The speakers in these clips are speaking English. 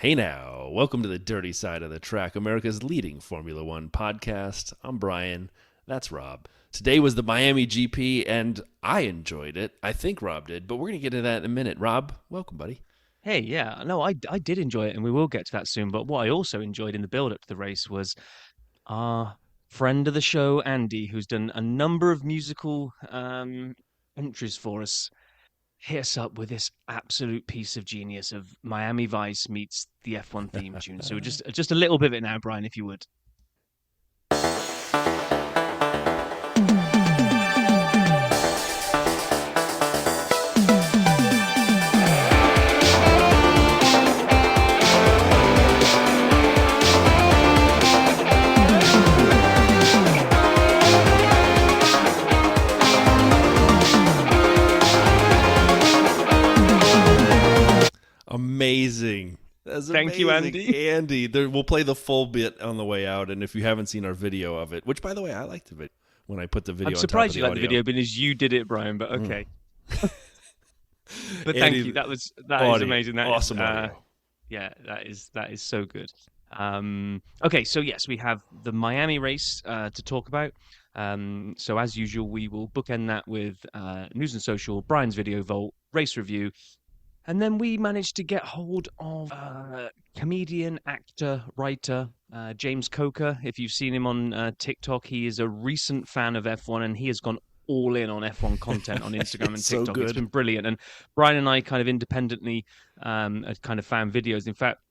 Hey now, welcome to the Dirty Side of the Track, America's leading Formula One podcast. I'm Brian, that's Rob. Today was the Miami GP, and I enjoyed it. I think Rob did, but we're going to get to that in a minute. Rob, welcome, buddy. Hey, yeah, no, I did enjoy it, and we will get to that soon. But what I also enjoyed in the build-up to the race was our friend of the show, Andy, who's done a number of musical entries for us, hit us up with this absolute piece of genius of Miami Vice meets the F1 theme tune. So just a little bit of it now, Brian, if you would. Amazing. That's Thank you, Andy. Andy, we'll play the full bit on the way out, and if you haven't seen our video of it, which, by the way, I liked the video when I put the video I'm on surprised top of you the like the video because you did it, Brian, but okay. But thank Andy, you. That is amazing. That awesome is, audio. yeah, that is so good. Okay, so yes, we have the Miami race to talk about. So as usual, we will bookend that with news and social, Brian's video vault, race review, and then we managed to get hold of comedian, actor, writer James Coker. If you've seen him on TikTok, he is a recent fan of F1, and he has gone all in on F1 content on Instagram and It's so TikTok. It's good. been brilliant. And Brian and I kind of independently had kind of found videos. In fact,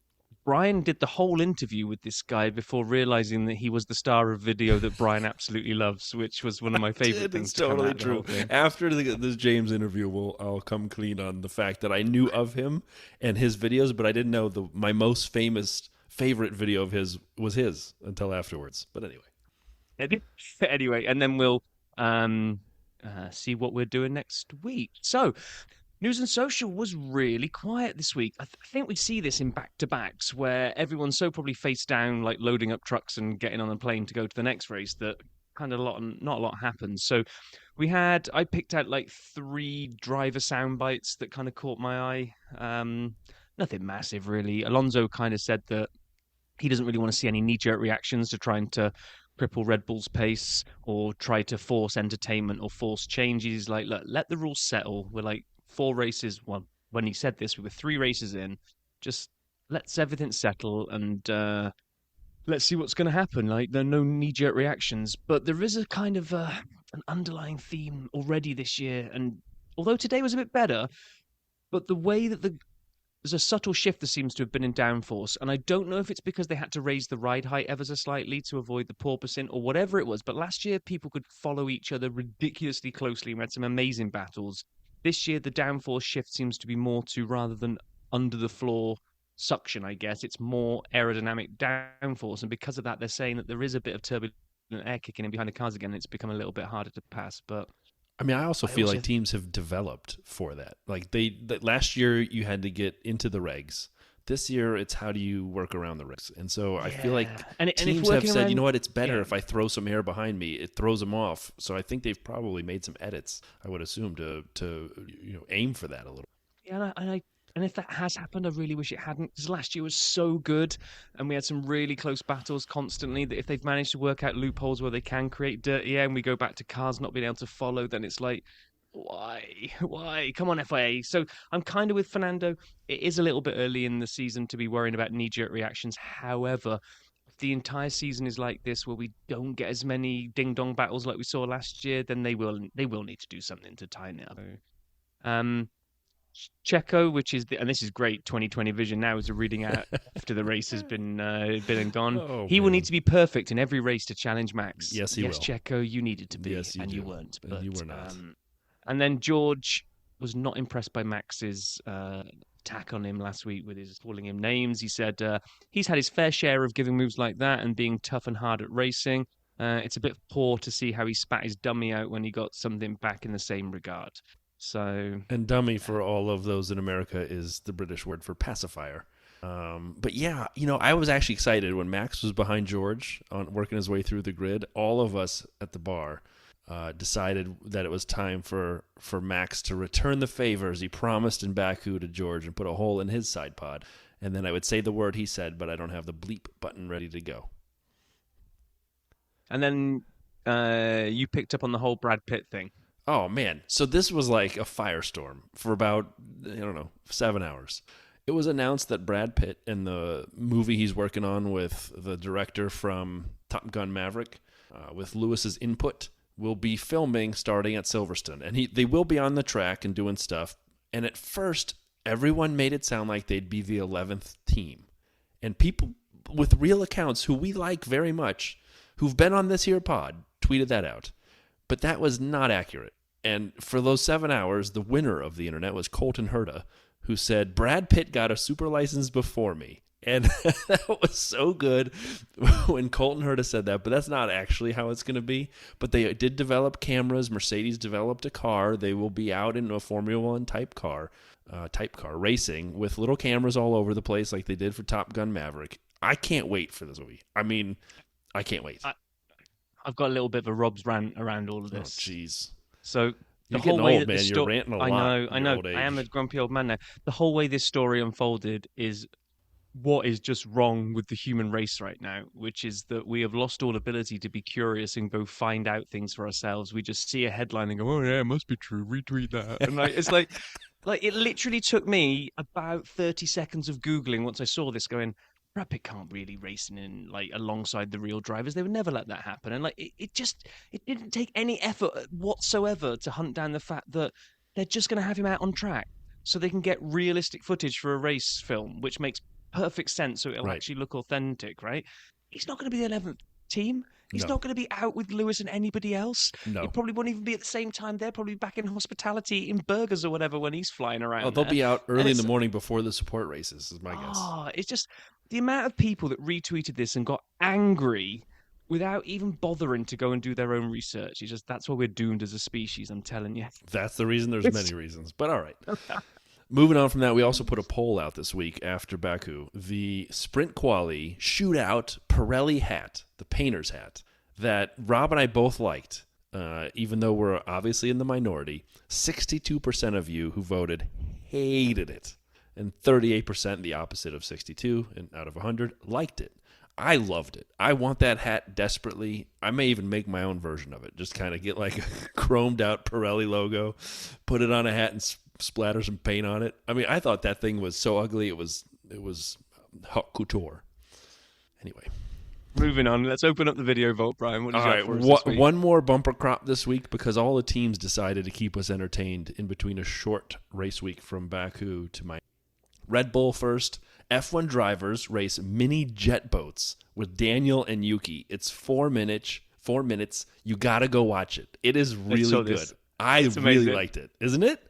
Brian did the whole interview with this guy before realizing that he was the star of video that Brian absolutely loves, which was one of my favorite things. It's to come totally out of the true. whole thing. After this James interview, I'll come clean on the fact that I knew of him and his videos, but I didn't know my most favorite video of his was his until afterwards. But anyway. Anyway, and then we'll see what we're doing next week. So, news and social was really quiet this week. I think we see this in back-to-backs where everyone's so probably face down, like loading up trucks and getting on a plane to go to the next race, that kind of not a lot happens. So I picked out like 3 driver sound bites that kind of caught my eye. Nothing massive really. Alonso kind of said that he doesn't really want to see any knee-jerk reactions to trying to cripple Red Bull's pace or try to force entertainment or force changes. Like, look, let the rules settle. We're like 4 races. Well, when he said this, we were 3 races in. Just let's everything settle and let's see what's going to happen. Like, there are no knee-jerk reactions, but there is a kind of an underlying theme already this year. And although today was a bit better, but the way that there's a subtle shift that seems to have been in downforce, and I don't know if it's because they had to raise the ride height ever so slightly to avoid the porpoising or whatever it was, but last year people could follow each other ridiculously closely and we had some amazing battles. This year the downforce shift seems to be more to, rather than under the floor suction, I guess, it's more aerodynamic downforce, and because of that they're saying that there is a bit of turbulent air kicking in behind the cars again, and it's become a little bit harder to pass. But I mean, I also feel like teams have developed for that. Like last year you had to get into the regs. This year it's how do you work around the regs. And so I feel like teams have said, you know what, it's better if I throw some air behind me. It throws them off. So I think they've probably made some edits, I would assume, to aim for that a little. Yeah, and if that has happened, I really wish it hadn't, because last year was so good and we had some really close battles constantly, that if they've managed to work out loopholes where they can create dirty air and we go back to cars not being able to follow, then it's like, why? Come on, FIA. So I'm kind of with Fernando. It is a little bit early in the season to be worrying about knee-jerk reactions. However, if the entire season is like this, where we don't get as many ding-dong battles like we saw last year, then they will need to do something to tighten it up. Checo, and this is great 2020 vision now as a reading out after the race has been and gone. Oh, he will need to be perfect in every race to challenge Max. Yes, he will. Yes, Checo, you needed to be, yes, and you weren't. But you were not. And then George was not impressed by Max's attack on him last week with his calling him names. He said he's had his fair share of giving moves like that and being tough and hard at racing. It's a bit poor to see how he spat his dummy out when he got something back in the same regard. So, and dummy, for all of those in America, is the British word for pacifier. But yeah, I was actually excited when Max was behind George on working his way through the grid. All of us at the bar decided that it was time for Max to return the favor as he promised in Baku to George and put a hole in his side pod. and then I would say the word he said, but I don't have the bleep button ready to go. And then you picked up on the whole Brad Pitt thing. Oh, man. So this was like a firestorm for about, 7 hours. It was announced that Brad Pitt and the movie he's working on with the director from Top Gun Maverick, with Lewis's input, will be filming starting at Silverstone. And they will be on the track and doing stuff. And at first, everyone made it sound like they'd be the 11th team. And people with real accounts who we like very much, who've been on this here pod, tweeted that out. But that was not accurate. And for those 7 hours, the winner of the internet was Colton Herta, who said, Brad Pitt got a super license before me. And that was so good when Colton Herta said that, but that's not actually how it's going to be. But they did develop cameras. Mercedes developed a car. They will be out in a Formula One type car racing with little cameras all over the place like they did for Top Gun Maverick. I can't wait for this movie. I mean, I can't wait. I've got a little bit of a Rob's rant around all of this. Oh, jeez. So you're getting old, man. You're ranting a lot. I know. I am a grumpy old man now. The whole way this story unfolded is what is just wrong with the human race right now, which is that we have lost all ability to be curious and go find out things for ourselves. We just see a headline and go, oh, yeah, it must be true. Retweet that. And it's like it literally took me about 30 seconds of Googling once I saw this going, Brad Pitt can't really racing in alongside the real drivers. They would never let that happen. And it didn't take any effort whatsoever to hunt down the fact that they're just going to have him out on track so they can get realistic footage for a race film, which makes perfect sense. So it'll actually look authentic, right? He's not going to be the 11th team. He's not going to be out with Lewis and anybody else. No. He probably won't even be at the same time. They're probably back in hospitality eating burgers or whatever when he's flying around. Oh, they'll be out early in the morning before the support races, is my guess. Oh, it's just the amount of people that retweeted this and got angry without even bothering to go and do their own research. It's just, that's why we're doomed as a species, I'm telling you. That's the reason. There's many reasons, but all right. Moving on from that, we also put a poll out this week after Baku. The Sprint Quali Shootout Pirelli hat, the painter's hat, that Rob and I both liked, even though we're obviously in the minority. 62% of you who voted hated it, and 38%, the opposite of 62 and out of 100, liked it. I loved it. I want that hat desperately. I may even make my own version of it. Just kind of get like a chromed out Pirelli logo, put it on a hat and splatter some paint on it. I mean, I thought that thing was so ugly. It was haute couture. Anyway. Moving on. Let's open up the video vote, Brian. What all right, one more bumper crop this week because all the teams decided to keep us entertained in between a short race week from Baku to Miami. Red Bull first. F1 drivers race mini jet boats with Daniel and Yuki. It's 4 minutes. You got to go watch it. It is really good. I really liked it. Isn't it?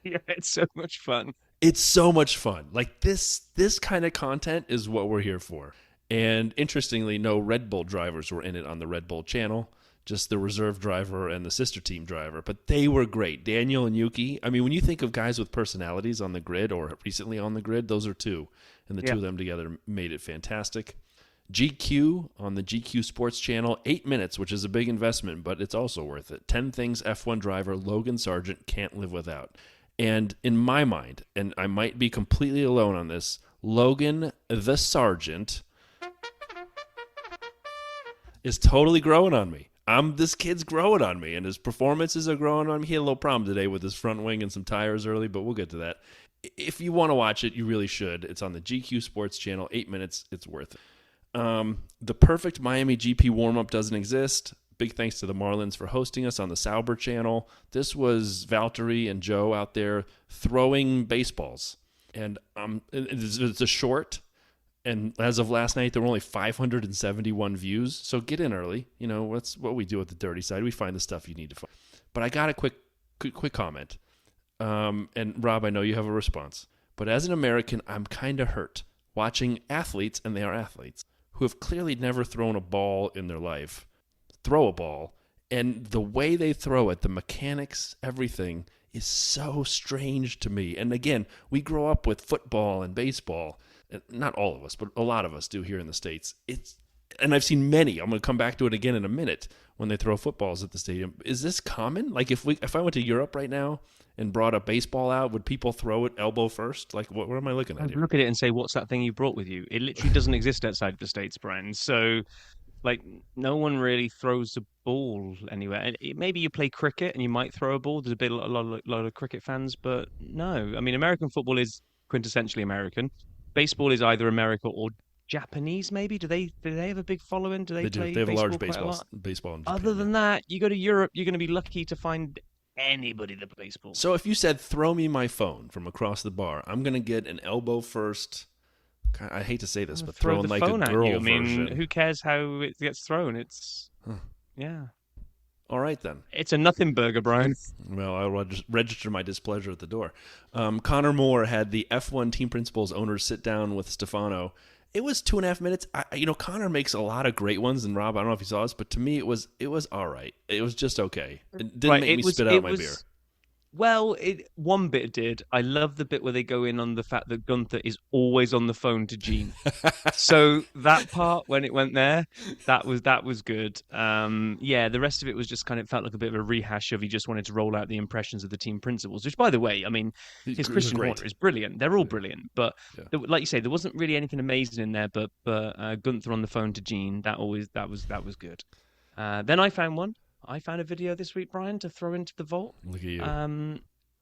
Yeah, it's so much fun. It's so much fun. Like this kind of content is what we're here for. And interestingly, no Red Bull drivers were in it on the Red Bull channel, just the reserve driver and the sister team driver. But they were great. Daniel and Yuki. I mean, when you think of guys with personalities on the grid or recently on the grid, those are two. And the two of them together made it fantastic. GQ on the GQ Sports channel, 8 minutes, which is a big investment, but it's also worth it. 10 things F1 driver Logan Sargent can't live without. And in my mind, and I might be completely alone on this, Logan the Sargent is totally growing on me. This kid's growing on me, and his performances are growing on me. He had a little problem today with his front wing and some tires early, but we'll get to that. If you want to watch it, you really should. It's on the GQ Sports channel, 8 minutes. It's worth it. The perfect Miami GP warm-up doesn't exist. Big thanks to the Marlins for hosting us on the Sauber channel. This was Valtteri and Joe out there throwing baseballs. And it's a short. And as of last night, there were only 571 views. So get in early. You know, that's what we do at the Dirty Side. We find the stuff you need to find. But I got a quick comment. And Rob, I know you have a response. But as an American, I'm kind of hurt watching athletes, and they are athletes, who have clearly never thrown a ball in their life, throw a ball. And the way they throw it, the mechanics, everything is so strange to me. And again, we grow up with football and baseball. Not all of us, but a lot of us do here in the States. and I've seen many. I'm going to come back to it again in a minute when they throw footballs at the stadium. Is this common? Like if I went to Europe right now and brought a baseball out, would people throw it elbow first? Like what am I looking at here? Look at it and say, what's that thing you brought with you? It literally doesn't exist outside of the States, Brian. So, like, no one really throws a ball anywhere. And maybe you play cricket and you might throw a ball. There's a lot of cricket fans, but no. I mean, American football is quintessentially American. Baseball is either America or Japanese, maybe. Do they have a big following? Do they play? They have a large baseball in Japan. Other than that, you go to Europe, you're going to be lucky to find anybody that plays ball. So if you said, throw me my phone from across the bar, I'm going to get an elbow first. I hate to say this, but throwing like a girl version. I mean, who cares how it gets thrown? It's, yeah. All right, then. It's a nothing burger, Brian. Well, I'll register my displeasure at the door. Connor Moore had the F1 Team Principals owners sit down with Stefano. It was 2.5 minutes. Connor makes a lot of great ones, and Rob, I don't know if you saw this, but to me, it was all right. It was just okay. It didn't make me spit out my beer. Well, one bit did. I love the bit where they go in on the fact that Gunther is always on the phone to Gene. So that part, when it went there, that was good. The rest of it was just kind of felt like a bit of a rehash of he just wanted to roll out the impressions of the team principals, which, by the way, I mean, his Christian Horner is brilliant. They're all brilliant. But like you say, there wasn't really anything amazing in there, but Gunther on the phone to Gene, that was good. Then I found one. I found a video this week, Brian, to throw into the vault. Look at you.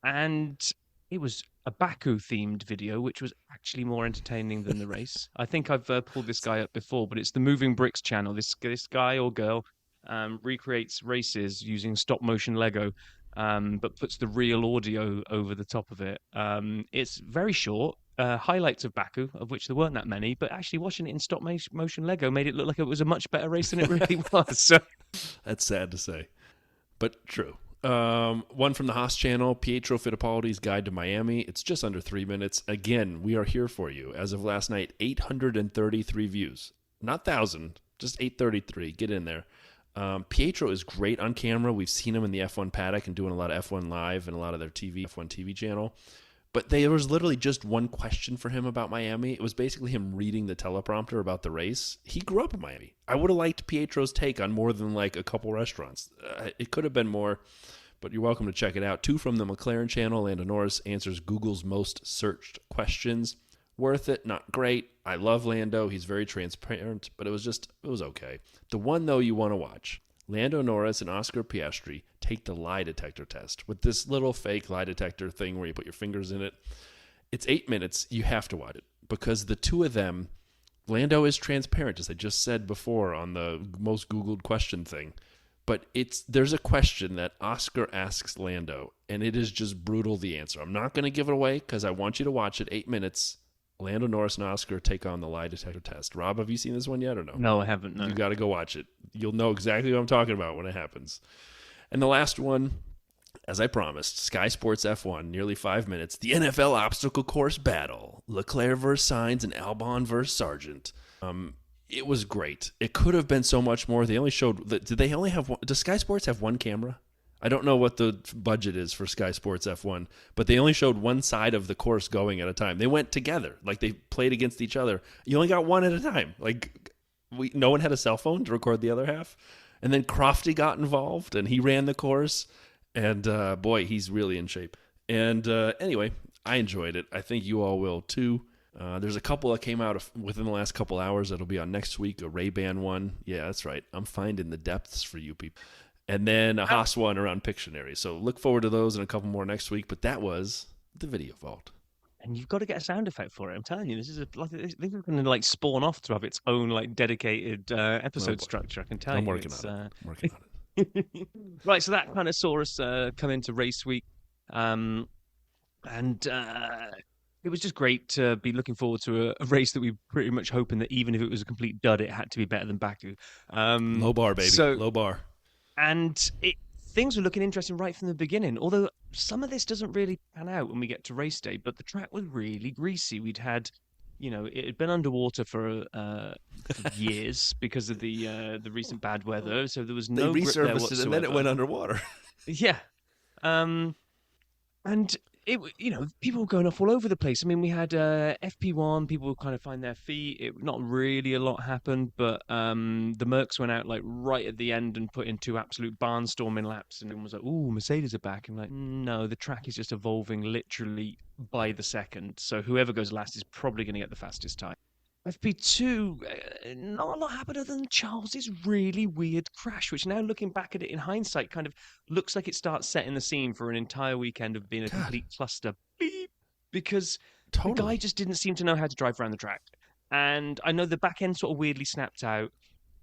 And it was a Baku-themed video, which was actually more entertaining than the race. I think I've pulled this guy up before, but it's the Moving Bricks channel. This guy or girl recreates races using stop-motion Lego, but puts the real audio over the top of it. It's very short. Highlights of Baku, of which there weren't that many, but actually watching it in stop motion Lego made it look like it was a much better race than it really was. So that's sad to say, but true. One from the Haas channel, Pietro Fittipaldi's Guide to Miami. It's just under 3 minutes. Again, we are here for you. As of last night, 833 views. Not 1,000, just 833. Get in there. Pietro is great on camera. We've seen him in the F1 paddock and doing a lot of F1 Live and a lot of their F1 TV channel. But there was literally just one question for him about Miami. It was basically him reading the teleprompter about the race. He grew up in Miami. I would have liked Pietro's take on more than like a couple restaurants. It could have been more, but you're welcome to check it out. 2 from the McLaren channel. Lando Norris answers Google's most searched questions. Worth it, not great. I love Lando. He's very transparent, but it was okay. The one, though, you want to watch. Lando Norris and Oscar Piastri take the lie detector test with this little fake lie detector thing where you put your fingers in it. It's 8 minutes. You have to watch it because the two of them, Lando is transparent, as I just said before on the most Googled question thing. But there's a question that Oscar asks Lando, and it is just brutal, the answer. I'm not going to give it away because I want you to watch it. 8 minutes. Lando Norris and Oscar take on the lie detector test. Rob, have you seen this one yet or no? No, I haven't. No. You got to go watch it. You'll know exactly what I'm talking about when it happens. And the last one, as I promised, Sky Sports F1, nearly 5 minutes. The NFL obstacle course battle. Leclerc versus Sainz and Albon versus Sargent. It was great. It could have been so much more. They only showed. Does Sky Sports have one camera? I don't know what the budget is for Sky Sports F1, but they only showed one side of the course going at a time. They went together, like they played against each other. You only got one at a time. Like no one had a cell phone to record the other half. And then Crofty got involved, and he ran the course. And boy, he's really in shape. And anyway, I enjoyed it. I think you all will too. There's a couple that came out within the last couple hours that'll be on next week. A Ray-Ban one. Yeah, that's right. I'm finding the depths for you people. And then a Haas one around Pictionary. So look forward to those and a couple more next week. But that was the Video Vault. And you've got to get a sound effect for it. I'm telling you, this is going to spawn off to have its own dedicated episode structure. I can tell I'm you. working on it. Right, so that kind of saw us come into race week, and it was just great to be looking forward to a race that we pretty much hoping that even if it was a complete dud, it had to be better than Baku. Low bar, baby. Low bar. And things were looking interesting right from the beginning, although some of this doesn't really pan out when we get to race day, but the track was really greasy. We'd had, it had been underwater for years because of the recent bad weather, so there was no grip there whatsoever. And then it went underwater. Yeah. And people were going off all over the place. I mean, we had FP1, people were kind of find their feet. Not really a lot happened, but the Mercs went out like right at the end and put in 2 absolute barnstorming laps, and everyone was like, "Ooh, Mercedes are back." I'm like, no, the track is just evolving literally by the second. So whoever goes last is probably going to get the fastest time. FP2, not a lot happened other than Charles's really weird crash, which now looking back at it in hindsight kind of looks like it starts setting the scene for an entire weekend of being a complete cluster. Beep, because the guy just didn't seem to know how to drive around the track. And I know the back end sort of weirdly snapped out,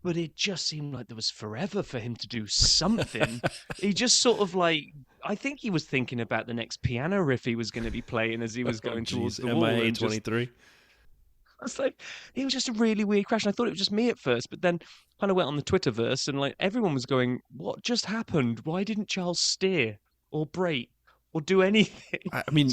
but it just seemed like there was forever for him to do something. He just sort of like, I think he was thinking about the next piano riff he was going to be playing as he was going towards the wall. MIA 23. I was like, it was just a really weird crash. And I thought it was just me at first, but then kind of went on the Twitterverse and like everyone was going, "What just happened? Why didn't Charles steer or brake or do anything?" I mean,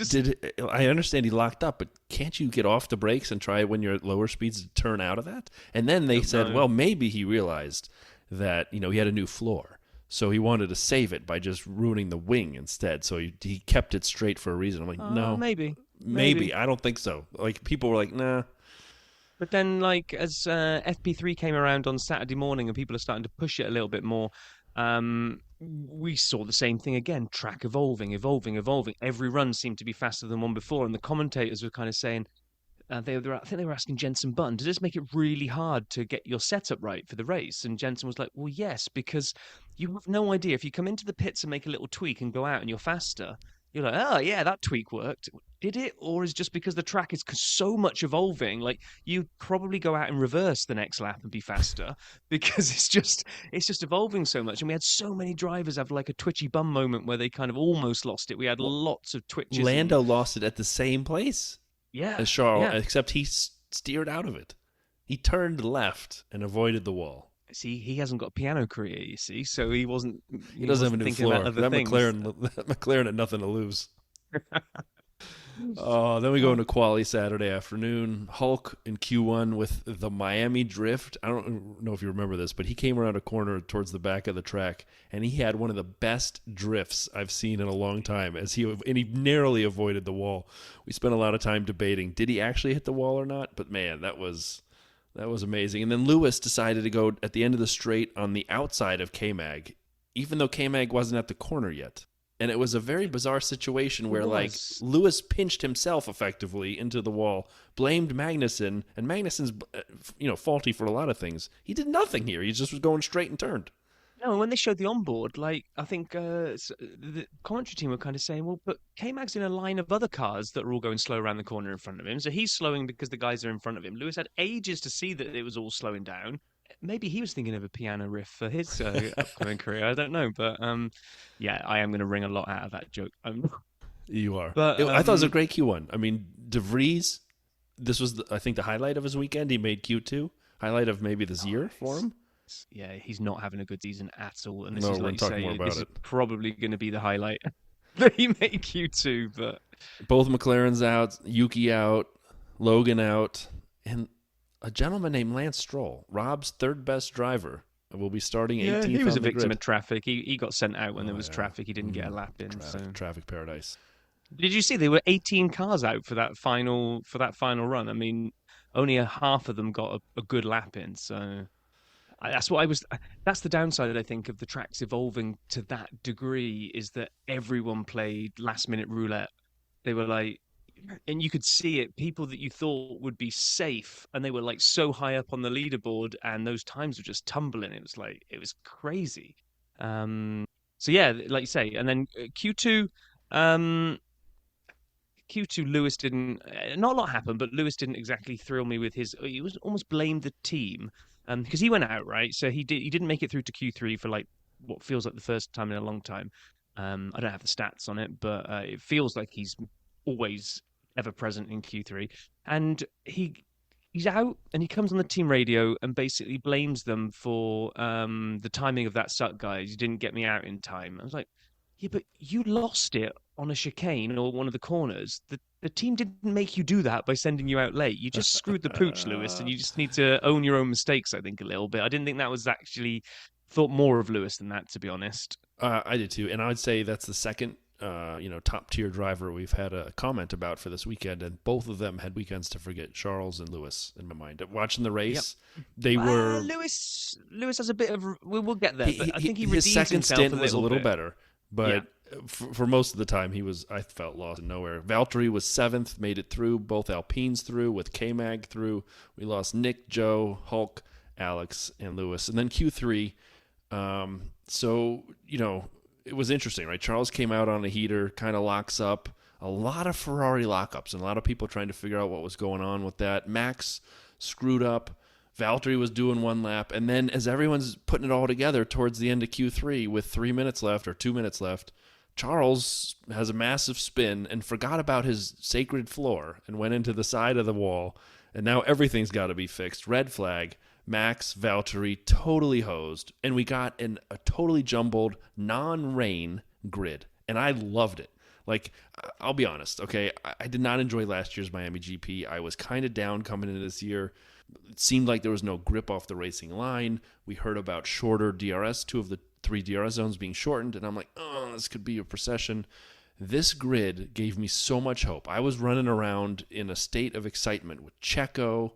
I understand he locked up, but can't you get off the brakes and try when you're at lower speeds to turn out of that? And then they said, well, maybe he realized that he had a new floor, so he wanted to save it by just ruining the wing instead. So he kept it straight for a reason. I'm like, no, maybe. I don't think so. Like people were like, nah. But then, like, as FP3 came around on Saturday morning and people are starting to push it a little bit more, we saw the same thing again. Track evolving. Every run seemed to be faster than one before. And the commentators were kind of saying, I think they were asking Jenson Button, does this make it really hard to get your setup right for the race? And Jenson was like, well, yes, because you have no idea. If you come into the pits and make a little tweak and go out and you're faster, you're like, oh, yeah, that tweak worked. Did it? Or is just because the track is so much evolving, like you probably go out in reverse the next lap and be faster because it's just evolving so much. And we had so many drivers have like a twitchy bum moment where they kind of almost lost it. We had lots of twitches. Lando lost it at the same place as Charles, except he steered out of it. He turned left and avoided the wall. See, he hasn't got a piano career, you see, so he wasn't. He doesn't have a new floor. That McLaren had nothing to lose. Then we go into quali Saturday afternoon. Hulk in Q1 with the Miami drift. I don't know if you remember this, but he came around a corner towards the back of the track, and he had one of the best drifts I've seen in a long time. And he narrowly avoided the wall. We spent a lot of time debating, did he actually hit the wall or not? But man, that was amazing. And then Lewis decided to go at the end of the straight on the outside of K-Mag, even though K-Mag wasn't at the corner yet. And it was a very bizarre situation where, like, Lewis pinched himself effectively into the wall, blamed Magnussen, and Magnussen's, faulty for a lot of things. He did nothing here. He just was going straight and turned. No, and when they showed the onboard, like, I think the commentary team were kind of saying, well, but K-Mag's in a line of other cars that are all going slow around the corner in front of him, so he's slowing because the guys are in front of him. Lewis had ages to see that it was all slowing down. Maybe he was thinking of a piano riff for his upcoming career. I don't know, but yeah, I am going to wring a lot out of that joke. You are. But I thought it was a great Q1. I mean, De Vries, this was, I think, the highlight of his weekend. He made Q2. Highlight of maybe this year for him. Yeah, he's not having a good season at all. And this is, like you say, this is probably going to be the highlight that he made Q2. But both McLarens out, Yuki out, Logan out, and a gentleman named Lance Stroll, Rob's third best driver, will be starting 18th. He was a victim of traffic. He got sent out when there was traffic. He didn't get a lap in. Traffic paradise. Did you see there were 18 cars out for that final run? I mean, only a half of them got a good lap in. So that's the downside, I think, of the tracks evolving to that degree, is that everyone played last minute roulette. They were like, and you could see it, people that you thought would be safe, and they were like so high up on the leaderboard, and those times were just tumbling. It was crazy. So yeah, like you say, and then Q2, Lewis didn't, not a lot happened, but Lewis didn't exactly thrill me with he was almost blamed the team, because he went out, right? So he didn't make it through to Q3 for like what feels like the first time in a long time. I don't have the stats on it, but it feels like he's always ever present in Q3, and he's out, and he comes on the team radio and basically blames them for the timing of that suck, guys. You didn't get me out in time. I was like, yeah, but you lost it on a chicane or one of the corners. The team didn't make you do that by sending you out late. You just screwed the pooch, Lewis, and you just need to own your own mistakes, I think, a little bit. I didn't think that was actually thought more of Lewis than that, to be honest. I did too, and I would say that's the second top tier driver we've had a comment about for this weekend, and both of them had weekends to forget. Charles and Lewis, in my mind, watching the race, they were. Lewis has a bit of. We'll get there. But I think he redeemed his second himself stint was a little bit. better, but for most of the time I felt lost in nowhere. Valtteri was 7th, made it through. Both Alpines through, with K-Mag through. We lost Nick, Joe, Hulk, Alex, and Lewis, and then Q3. So it was interesting, right? Charles came out on a heater, kind of locks up. A lot of Ferrari lockups, and a lot of people trying to figure out what was going on with that. Max screwed up. Valtteri was doing one lap. And then as everyone's putting it all together towards the end of Q3 with 3 minutes left or 2 minutes left, Charles has a massive spin and forgot about his sacred floor and went into the side of the wall. And now everything's got to be fixed. Red flag. Max, Valtteri, totally hosed. And we got a totally jumbled, non-rain grid. And I loved it. Like, I'll be honest, okay? I did not enjoy last year's Miami GP. I was kind of down coming into this year. It seemed like there was no grip off the racing line. We heard about shorter DRS, 2 of the 3 DRS zones being shortened. And I'm like, oh, this could be a procession. This grid gave me so much hope. I was running around in a state of excitement with Checo,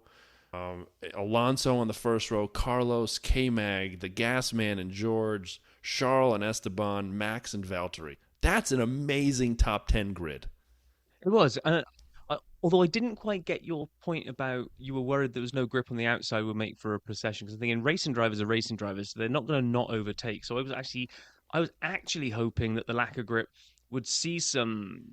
Alonso on the first row, Carlos, K-Mag, the Gas Man and George, Charles and Esteban, Max and Valtteri. That's an amazing top 10 grid. It was. Although I didn't quite get your point about you were worried there was no grip on the outside would make for a procession. Because I'm thinking racing drivers are racing drivers, so they're not going to not overtake. So I was actually hoping that the lack of grip would see some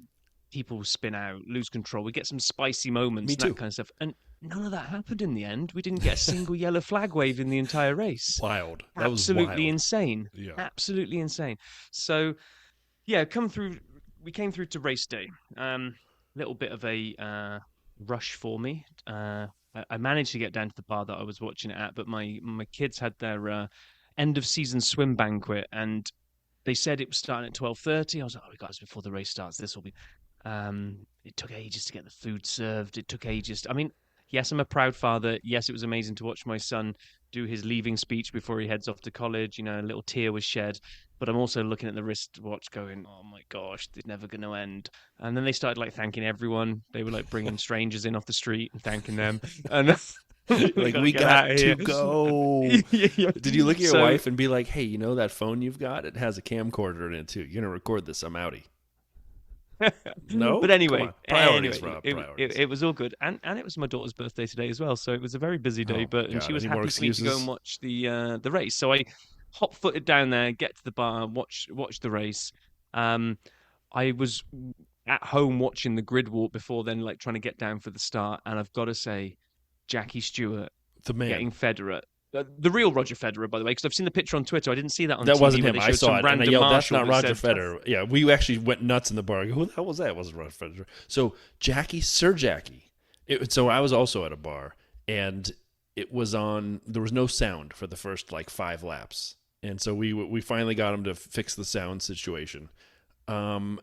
people spin out, lose control. We get some spicy moments, and that kind of stuff. And none of that happened in the end. We didn't get a single yellow flag wave in the entire race. Wild. That was absolutely wild. Insane. Yeah. Absolutely insane. So, we came through to race day. Little bit of a rush for me. I managed to get down to the bar that I was watching it at, but my kids had their end of season swim banquet, and they said it was starting at 12:30. I was like, oh, guys, before the race starts, this will be. It took ages to get the food served. It took ages. I mean, yes, I'm a proud father. Yes, it was amazing to watch my son do his leaving speech before he heads off to college. A little tear was shed. But I'm also looking at the wristwatch going, oh my gosh, it's never going to end. And then they started thanking everyone. They were bringing strangers in off the street and thanking them. And we got to go. Yeah. Did you look at your wife and be like, hey, that phone you've got? It has a camcorder in it too. You're going to record this. I'm outie. No, but anyway, priorities, Rob, priorities. It was all good, and it was my daughter's birthday today as well, so it was a very busy day. And she was happy for me to go and watch the race. So I hot-footed down there, get to the bar, watch the race. I was at home watching the grid walk before then, trying to get down for the start, and I've got to say, Jackie Stewart, the man, getting Federer. The real Roger Federer, by the way, because I've seen the picture on Twitter. I didn't see that on TV. That wasn't him. I saw it, and I yelled, that's not Roger Federer. Yeah, we actually went nuts in the bar. Who the hell was that? It wasn't Roger Federer. So Sir Jackie. So I was also at a bar, and it was on. There was no sound for the first 5 laps, and so we finally got him to fix the sound situation. And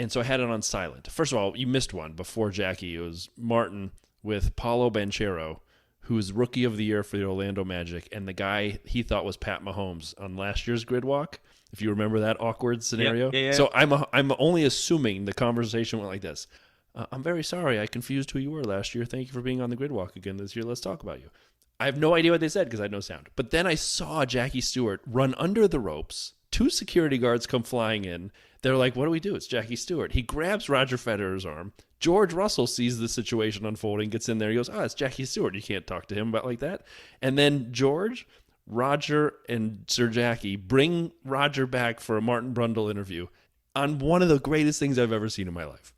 so I had it on silent. First of all, you missed one before Jackie. It was Martin with Paulo Banchero, who's Rookie of the Year for the Orlando Magic, and the guy he thought was Pat Mahomes on last year's grid walk, if you remember that awkward scenario. Yeah. So I'm only assuming the conversation went like this. I'm very sorry, I confused who you were last year. Thank you for being on the grid walk again this year. Let's talk about you. I have no idea what they said because I had no sound. But then I saw Jackie Stewart run under the ropes. 2 security guards come flying in. They're like, what do we do? It's Jackie Stewart. He grabs Roger Federer's arm. George Russell sees the situation unfolding, gets in there. He goes, it's Jackie Stewart. You can't talk to him about like that. And then George, Roger, and Sir Jackie bring Roger back for a Martin Brundle interview on one of the greatest things I've ever seen in my life.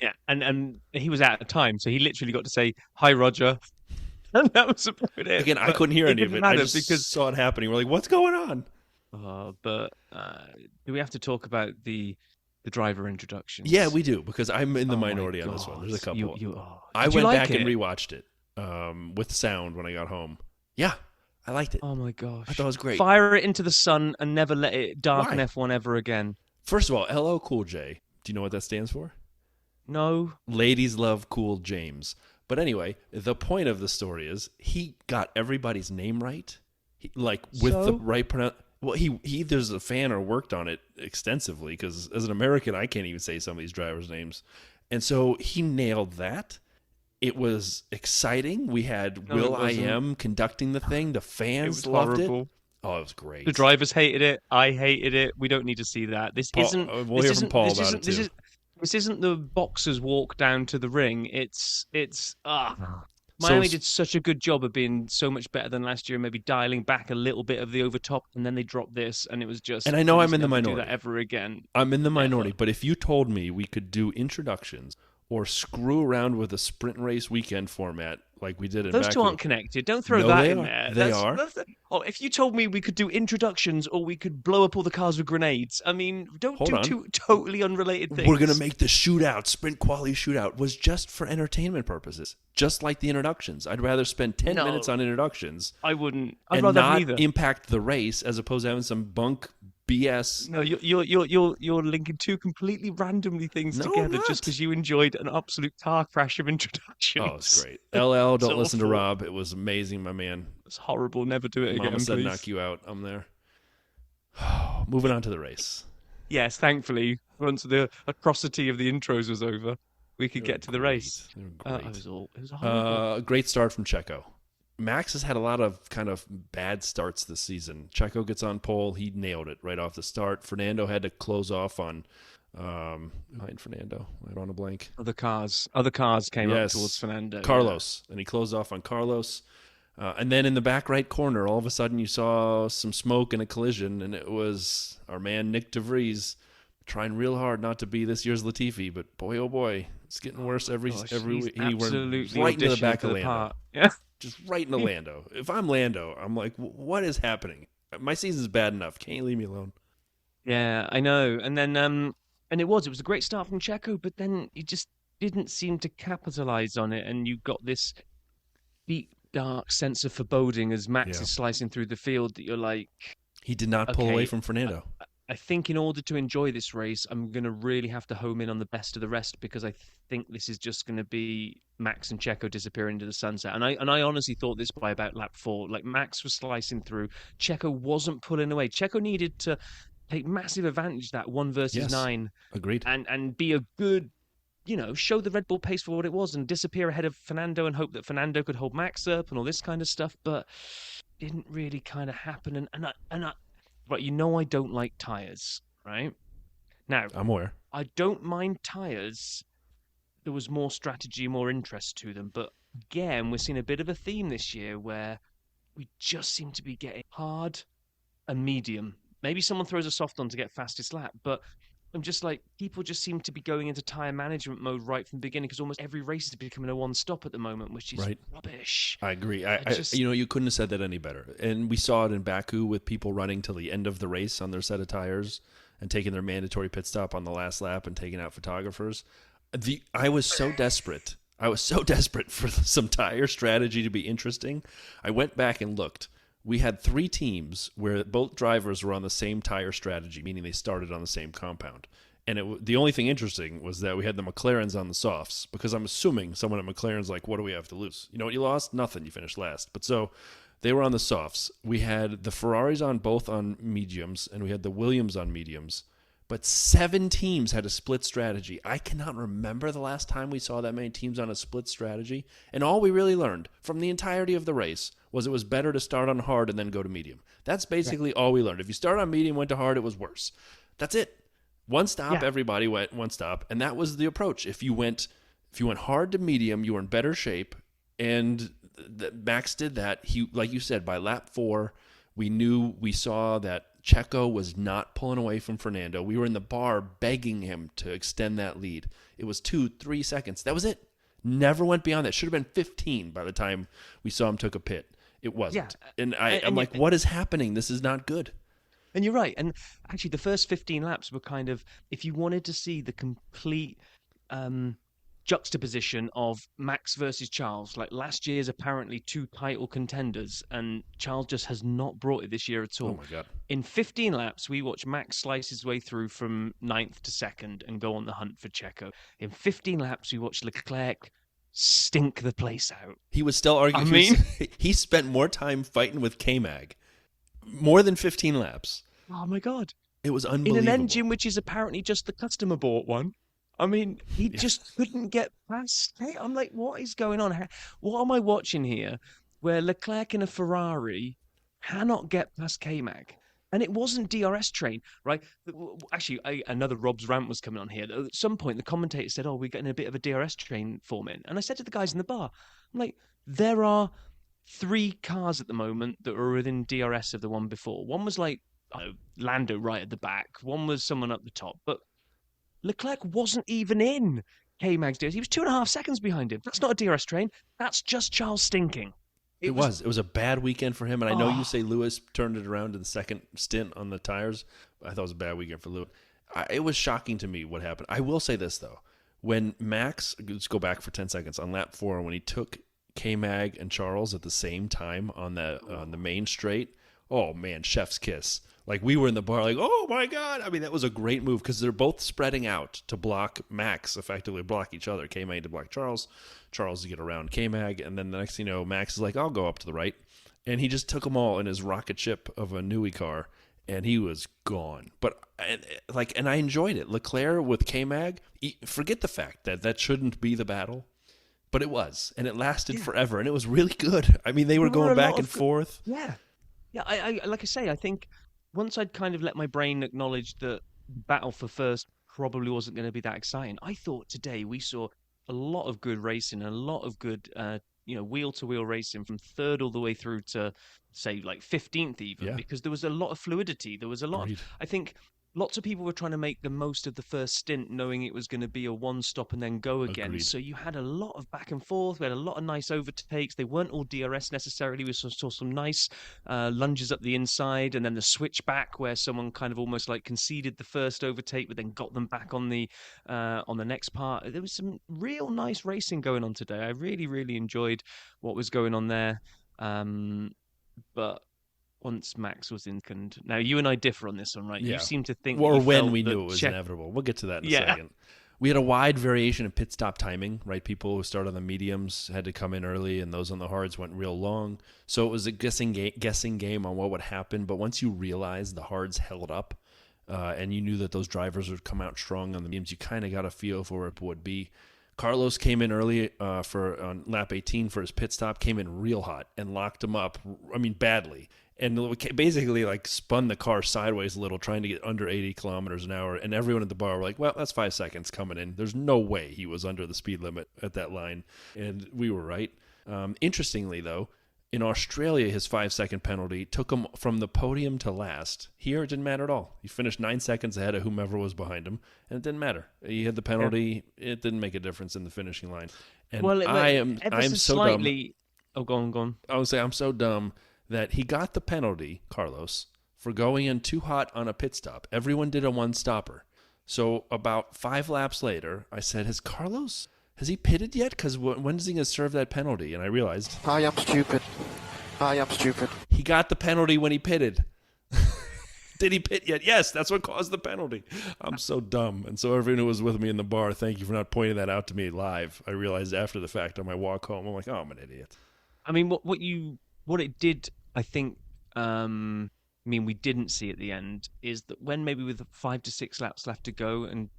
Yeah, and he was out of time, so he literally got to say, hi, Roger. And that was about it. Again, I couldn't hear any of it. I just saw it happening. We're like, what's going on? But do we have to talk about the driver introductions? Yeah, we do, because I'm in the minority on this one. There's a couple. I went back and rewatched it with sound when I got home. Yeah, I liked it. Oh my gosh. I thought it was great. Fire it into the sun and never let it darken F1 ever again. First of all, LL Cool J. Do you know what that stands for? No. Ladies love Cool James. But anyway, the point of the story is he got everybody's name right. With the right pronunciation. Well, he either's a fan or worked on it extensively, because as an American, I can't even say some of these drivers' names. And so he nailed that. It was exciting. We had Will I Am conducting the thing. The fans loved it. Oh, it was great. The drivers hated it. I hated it. We don't need to see that. This isn't. We'll hear from Paul about it too. This isn't the boxers walk down to the ring. It's Miami did such a good job of being so much better than last year, and maybe dialing back a little bit of the overtop, and then they dropped this, and it was just. And I know I'm in the minority. Do that ever again? I'm in the minority, but if you told me we could do introductions or screw around with a sprint race weekend format like we did in Baku. Those two aren't connected. Don't throw that in there. They are. If you told me we could do introductions or we could blow up all the cars with grenades, I mean, don't do two totally unrelated things. We're going to make the shootout, sprint quality shootout, was just for entertainment purposes, just like the introductions. I'd rather spend 10 minutes on introductions. I wouldn't. I'd rather not impact the race as opposed to having some bunk BS. No, you're linking two completely randomly things together just because you enjoyed an absolute car crash of introductions. Oh, it's great. LL, don't listen to Rob. It was amazing, my man. It's horrible. Never do it again. Mama said knock you out. I'm there. Moving on to the race. Yes, thankfully, once the atrocity of the intros was over, we could get to the race. It was horrible. Great start from Checo. Max has had a lot of kind of bad starts this season. Checo gets on pole. He nailed it right off the start. Fernando had to close off on behind Fernando. I don't want to blank. Other cars came up towards Fernando. Carlos. And he closed off on Carlos. And then in the back right corner, all of a sudden you saw some smoke and a collision, and it was our man Nick DeVries trying real hard not to be this year's Latifi, but boy, oh boy, it's getting worse every week. He went right into the back of Lando. Yeah. Just right into Lando. If I'm Lando, I'm like, what is happening? My season's bad enough. Can't you leave me alone? Yeah, I know. And then, and it was a great start from Checo, but then he just didn't seem to capitalize on it. And you got this deep, dark sense of foreboding as Max is slicing through the field that you're like... He did not pull away from Fernando. I think in order to enjoy this race, I'm going to really have to home in on the best of the rest, because I think this is just going to be Max and Checo disappearing into the sunset. And I honestly thought this by about lap 4. Like, Max was slicing through. Checo wasn't pulling away. Checo needed to take massive advantage of that 1 versus 9. Agreed. And be a good, show the Red Bull pace for what it was and disappear ahead of Fernando and hope that Fernando could hold Max up and all this kind of stuff. But didn't really kind of happen. Right, I don't like tyres, right? Now, I'm aware. I don't mind tyres. There was more strategy, more interest to them. But again, we're seeing a bit of a theme this year where we just seem to be getting hard and medium. Maybe someone throws a soft on to get fastest lap, but I'm just like, people just seem to be going into tyre management mode right from the beginning, because almost every race is becoming a one-stop at the moment, which is rubbish. I agree. You couldn't have said that any better. And we saw it in Baku with people running till the end of the race on their set of tires and taking their mandatory pit stop on the last lap and taking out photographers. I was so desperate. For some tire strategy to be interesting. I went back and looked. We had 3 teams where both drivers were on the same tire strategy, meaning they started on the same compound. And the only thing interesting was that we had the McLarens on the softs, because I'm assuming someone at McLaren's like, what do we have to lose? You know what you lost? Nothing. You finished last. But so they were on the softs. We had the Ferraris both on mediums, and we had the Williams on mediums. But 7 teams had a split strategy. I cannot remember the last time we saw that many teams on a split strategy. And all we really learned from the entirety of the race was it was better to start on hard and then go to medium. That's basically all we learned. If you start on medium, went to hard, it was worse. That's it. One stop, everybody went one stop. And that was the approach. If you went hard to medium, you were in better shape. And Max did that. He, like you said, by lap 4, we saw that Checo was not pulling away from Fernando. We were in the bar begging him to extend that lead. It was 2-3 seconds. That was it. Never went beyond that. Should have been 15 by the time we saw him took a pit. It wasn't. Yeah. And I'm like, what is happening? This is not good. And you're right. And actually, the first 15 laps were kind of, if you wanted to see the complete juxtaposition of Max versus Charles, like last year's apparently 2 title contenders, and Charles just has not brought it this year at all. Oh my God. In 15 laps, we watched Max slice his way through from 9th to 2nd and go on the hunt for Checo. In 15 laps, we watched Leclerc stink the place out. He was still arguing. He spent more time fighting with K-Mag more than 15 laps. Oh my God. It was unbelievable. In an engine which is apparently just the customer bought one. I mean, he just couldn't get past. Hey, I'm like, what is going on? What am I watching here? Where Leclerc in a Ferrari cannot get past K-Mag. And it wasn't DRS train, right? Actually, another Rob's rant was coming on here. At some point, the commentator said, "Oh, we're getting a bit of a DRS train forming." And I said to the guys in the bar, "I'm like, there are 3 cars at the moment that are within DRS of the one before. One was like Lando right at the back. One was someone up the top. But Leclerc wasn't even in K-Mag's DRS. He was 2.5 seconds behind him. That's not a DRS train. That's just Charles stinking." It was a bad weekend for him, and I know you say Lewis turned it around in the second stint on the tires. I thought it was a bad weekend for Lewis. It was shocking to me what happened. I will say this, though. When Max, let's go back for 10 seconds, on lap 4, when he took K-Mag and Charles at the same time on the main straight, oh, man, chef's kiss. Like, we were in the bar like, oh, my God. I mean, that was a great move because they're both spreading out to block Max, effectively block each other. K-Mag to block Charles to get around K-Mag. And then the next thing you know, Max is like, I'll go up to the right. And he just took them all in his rocket ship of a Newey car, and he was gone. But, and I enjoyed it. Leclerc with K-Mag, forget the fact that shouldn't be the battle. But it was, and it lasted forever, and it was really good. I mean, they were going back and forth. Yeah. Yeah, I like I say, I think once I'd kind of let my brain acknowledge that battle for first probably wasn't going to be that exciting, I thought today we saw a lot of good racing, a lot of good, wheel-to-wheel racing from third all the way through to, say, like 15th even, because there was a lot of fluidity. There was a lot. I think lots of people were trying to make the most of the first stint, knowing it was going to be a one-stop and then go again. Agreed. So you had a lot of back and forth. We had a lot of nice overtakes. They weren't all DRS necessarily. We saw some nice lunges up the inside, and then the switch back where someone kind of almost like conceded the first overtake, but then got them back on the next part. There was some real nice racing going on today. I really, really enjoyed what was going on there. But once Max was in second. Now, you and I differ on this one, right? Yeah. You seem to think... Or when we knew it was inevitable. We'll get to that in a second. We had a wide variation in pit stop timing, right? People who started on the mediums had to come in early, and those on the hards went real long. So it was a guessing game on what would happen. But once you realized the hards held up, and you knew that those drivers would come out strong on the mediums, you kind of got a feel for where it would be. Carlos came in early on lap 18 for his pit stop, came in real hot and locked him up, badly. And basically spun the car sideways a little, trying to get under 80 kilometers an hour. And everyone at the bar were like, well, that's 5 seconds coming in. There's no way he was under the speed limit at that line. And we were right. Interestingly, though, in Australia, his 5-second penalty took him from the podium to last. Here, it didn't matter at all. He finished 9 seconds ahead of whomever was behind him, and it didn't matter. He had the penalty. Yeah. It didn't make a difference in the finishing line. And I'm so dumb. Oh, go on. I would say I'm so dumb that he got the penalty, Carlos, for going in too hot on a pit stop. Everyone did a one-stopper. So about 5 laps later, I said, has he pitted yet? Because when is he going to serve that penalty? And I realized... I am stupid. He got the penalty when he pitted. Did he pit yet? Yes, that's what caused the penalty. I'm so dumb. And so everyone who was with me in the bar, thank you for not pointing that out to me live. I realized after the fact on my walk home, I'm like, oh, I'm an idiot. I mean, what it did, I think, we didn't see at the end, is that when maybe with 5 to 6 laps left to go, and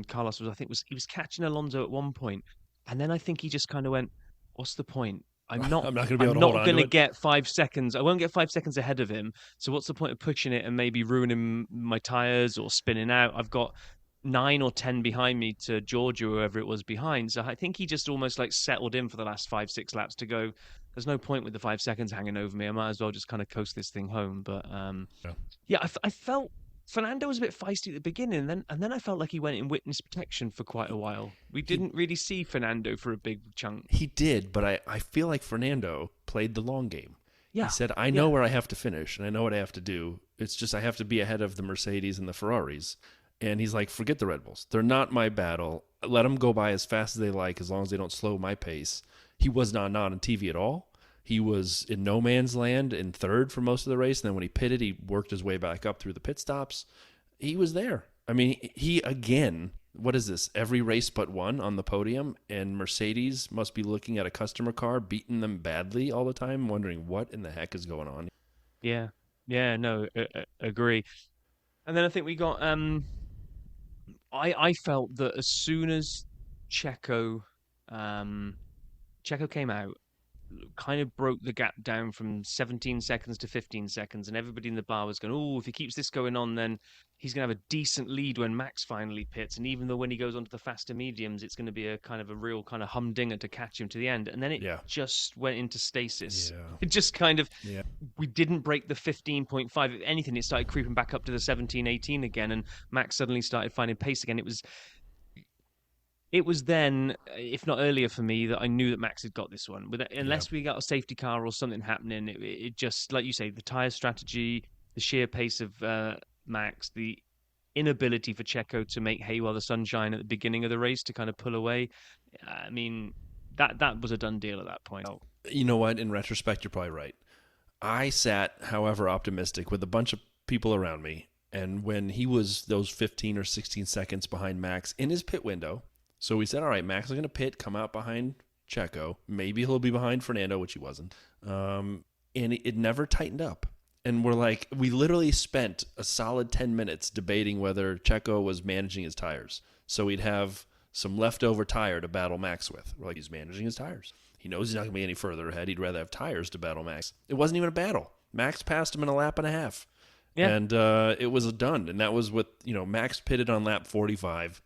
Carlos he was catching Alonso at one point, and then I think he just kind of went, what's the point? I'm not going to be able to hold on to it. Get 5 seconds. I won't get 5 seconds ahead of him. So what's the point of pushing it and maybe ruining my tires or spinning out? I've got 9 or 10 behind me to Georgia, whoever it was behind. So I think he just almost settled in for the last 5-6 laps to go, there's no point with the 5 seconds hanging over me. I might as well just kind of coast this thing home. But I felt Fernando was a bit feisty at the beginning, and then I felt like he went in witness protection for quite a while. We didn't really see Fernando for a big chunk. He did, but I feel like Fernando played the long game. Yeah. He said, I know where I have to finish, and I know what I have to do. It's just I have to be ahead of the Mercedes and the Ferraris. And he's like, forget the Red Bulls. They're not my battle. Let them go by as fast as they like, as long as they don't slow my pace. He was not on TV at all. He was in no man's land in third for most of the race. And then when he pitted, he worked his way back up through the pit stops. He was there. I mean, he again, what is this? Every race but one on the podium. And Mercedes must be looking at a customer car, beating them badly all the time, wondering what in the heck is going on. Yeah. Yeah, no, agree. And then I think we got I felt that as soon as Checo um Checo came out, kind of broke the gap down from 17 seconds to 15 seconds, and everybody in the bar was going, "Oh, if he keeps this going on, then he's going to have a decent lead when Max finally pits." And even though when he goes onto the faster mediums, it's going to be a kind of a real kind of humdinger to catch him to the end. And then it just went into stasis. Yeah. It just kind of, Yeah. we didn't break the 15.5. If anything, it started creeping back up to the 17, 18 again, and Max suddenly started finding pace again. It was then, if not earlier for me, that I knew that Max had got this one. Unless we got a safety car or something happening, it just, like you say, the tyre strategy, the sheer pace of Max, the inability for Checo to make hay while the sun shine at the beginning of the race to kind of pull away. I mean, that was a done deal at that point. You know what? In retrospect, you're probably right. I sat, however optimistic, with a bunch of people around me. And when he was those 15 or 16 seconds behind Max in his pit window, so we said, all right, Max is going to pit, come out behind Checo. Maybe he'll be behind Fernando, which he wasn't. And it never tightened up. And we're like, we literally spent a solid 10 minutes debating whether Checo was managing his tires. So we'd have some leftover tire to battle Max with. We're like, he's managing his tires. He knows he's not going to be any further ahead. He'd rather have tires to battle Max. It wasn't even a battle. Max passed him in a lap and a half. Yeah. And it was done. And that was with, Max pitted on lap 45.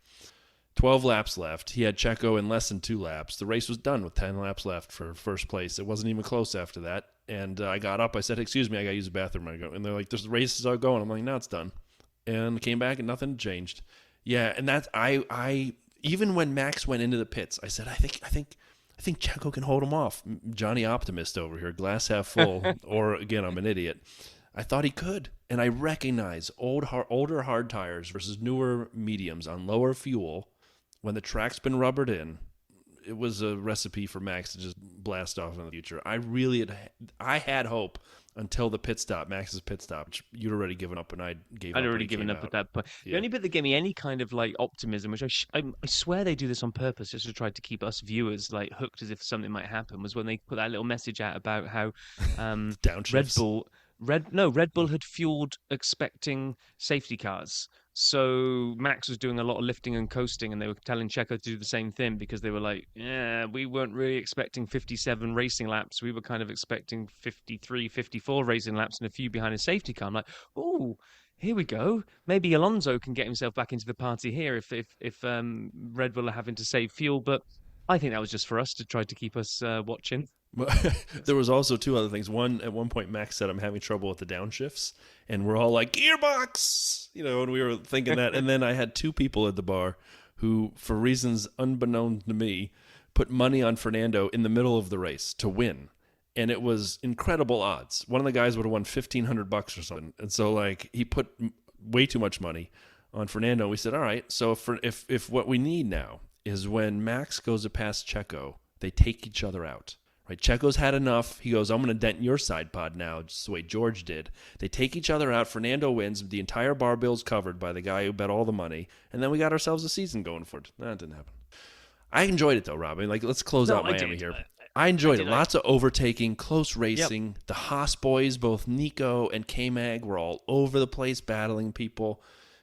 12 laps left. He had Checo in less than 2 laps. The race was done with 10 laps left for first place. It wasn't even close after that. And I got up. I said, excuse me, I got to use the bathroom. And they're like, this race is all going. I'm like, no, it's done. And came back and nothing changed. Yeah, and that's I even when Max went into the pits, I said, I think Checo can hold him off. Johnny Optimist over here, glass half full. Or again, I'm an idiot. I thought he could. And I recognize older hard tires versus newer mediums on lower fuel. When the track's been rubbered in, it was a recipe for Max to just blast off in the future. I had hope until the pit stop, Max's pit stop, which you'd already given up, and I'd already given up at that point. Yeah. The only bit that gave me any kind of like optimism, which I swear they do this on purpose, just to try to keep us viewers like hooked as if something might happen, was when they put that little message out about how Red Bull had fueled expecting safety cars. So Max was doing a lot of lifting and coasting, and they were telling Checo to do the same thing because they were like, yeah, we weren't really expecting 57 racing laps. We were kind of expecting 53, 54 racing laps and a few behind a safety car. I'm like, oh, here we go. Maybe Alonso can get himself back into the party here if Red Bull are having to save fuel. But I think that was just for us to try to keep us watching. There was also 2 other things. One, at one point, Max said, I'm having trouble with the downshifts. And we're all like, gearbox! And we were thinking that. And then I had 2 people at the bar who, for reasons unbeknown to me, put money on Fernando in the middle of the race to win. And it was incredible odds. One of the guys would have won $1,500 or something. And so, he put way too much money on Fernando. We said, all right, so if what we need now is when Max goes to pass Checo, they take each other out. Right, Checo's had enough. He goes, I'm going to dent your side pod now, just the way George did. They take each other out. Fernando wins. The entire bar bill's covered by the guy who bet all the money. And then we got ourselves a season going for it. That didn't happen. I enjoyed it, though, Rob. Let's close out Miami here. I enjoyed it. Lots of overtaking, close racing. Yep. The Haas boys, both Nico and K-Mag, were all over the place battling people.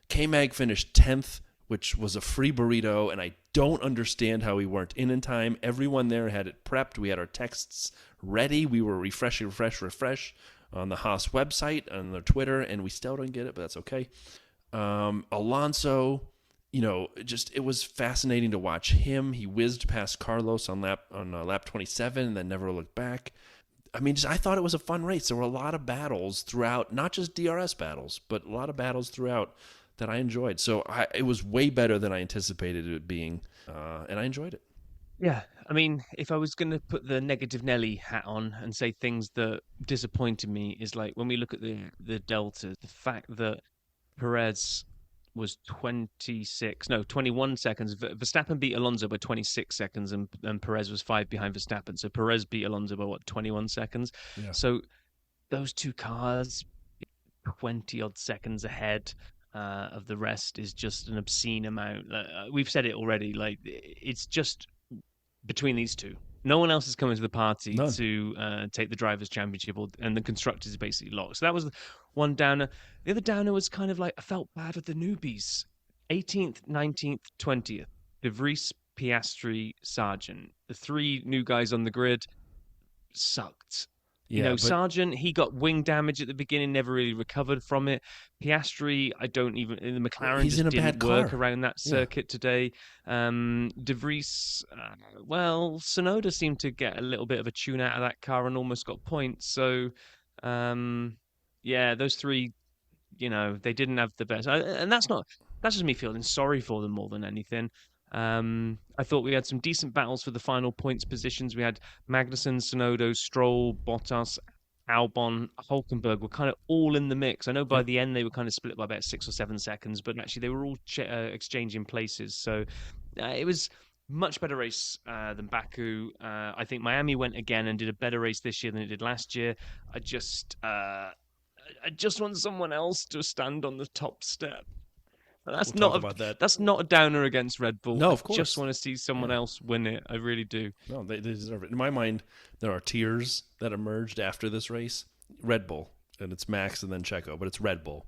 K-Mag finished 10th, which was a free burrito, and I don't understand how we weren't in time. Everyone there had it prepped. We had our texts ready. We were refresh on the Haas website, on their Twitter, and we still don't get it, but that's okay. Alonso, it was fascinating to watch him. He whizzed past Carlos on lap 27 and then never looked back. I thought it was a fun race. There were a lot of battles throughout, not just DRS battles, but a lot of battles throughout that I enjoyed. So it was way better than I anticipated it being, and I enjoyed it. Yeah, if I was going to put the negative Nelly hat on and say things that disappointed me is like when we look at the deltas, the fact that Perez was 21 seconds. Verstappen beat Alonso by 26 seconds, and Perez was 5 behind Verstappen. So Perez beat Alonso by 21 seconds. Yeah. So those 2 cars, 20-odd seconds ahead of the rest is just an obscene amount. We've said it already. It's just between these 2. No one else is coming to the party None. to take the Drivers' Championship, and the Constructors is basically locked. So that was one downer. The other downer was kind of like, I felt bad with the newbies. 18th, 19th, 20th. De Vries, Piastri, Sargent. The three new guys on the grid sucked. Yeah, Sargent, he got wing damage at the beginning, never really recovered from it. Piastri, the McLaren just didn't work around that circuit today. De Vries, Tsunoda seemed to get a little bit of a tune out of that car and almost got points. So, those three, they didn't have the best. And that's just me feeling sorry for them more than anything. I thought we had some decent battles for the final points positions. We had Magnussen, Tsunoda, Stroll, Bottas, Albon, Hulkenberg were kind of all in the mix. I know by the end they were kind of split by about 6 or 7 seconds, but actually they were all exchanging places. So it was much better race than Baku. I think Miami went again and did a better race this year than it did last year. I just want someone else to stand on the top step. That's not a downer against Red Bull. No, of course. I just want to see someone else win it. I really do. No, they deserve it. In my mind, there are tiers that emerged after this race. Red Bull, and it's Max and then Checo, but it's Red Bull.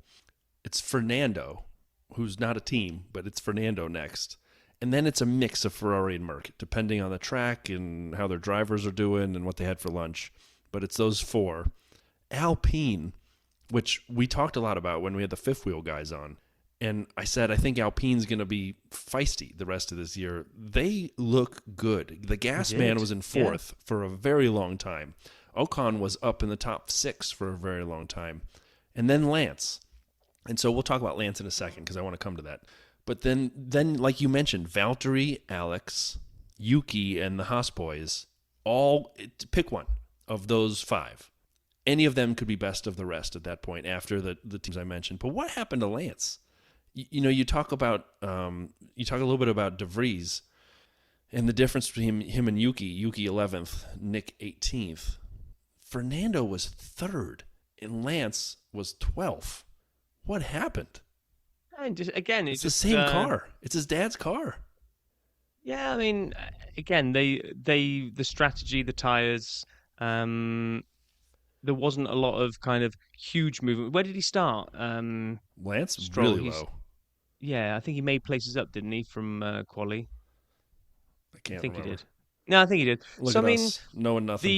It's Fernando, who's not a team, but it's Fernando next. And then it's a mix of Ferrari and Merc, depending on the track and how their drivers are doing and what they had for lunch. But it's those four. Alpine, which we talked a lot about when we had the fifth wheel guys on. And I said, I think Alpine's going to be feisty the rest of this year. They look good. The gas man was in fourth for a very long time. Ocon was up in the top 6 for a very long time. And then Lance. And so we'll talk about Lance in a second because I want to come to that. But then, like you mentioned, Valtteri, Alex, Yuki, and the Haas boys, all pick one of those 5. Any of them could be best of the rest at that point after the teams I mentioned. But what happened to Lance? You talk about a little bit about De Vries and the difference between him and Yuki. Yuki 11th, Nick 18th. Fernando was 3rd, and Lance was 12th. What happened? And again, it's the same car. It's his dad's car. Yeah, I mean, again, the strategy, the tires. There wasn't a lot of kind of huge movement. Where did he start? Lance, Stroll, really low. Yeah, I think he made places up, didn't he, from quali? I think he did. No, I think he did. Look at us, knowing nothing.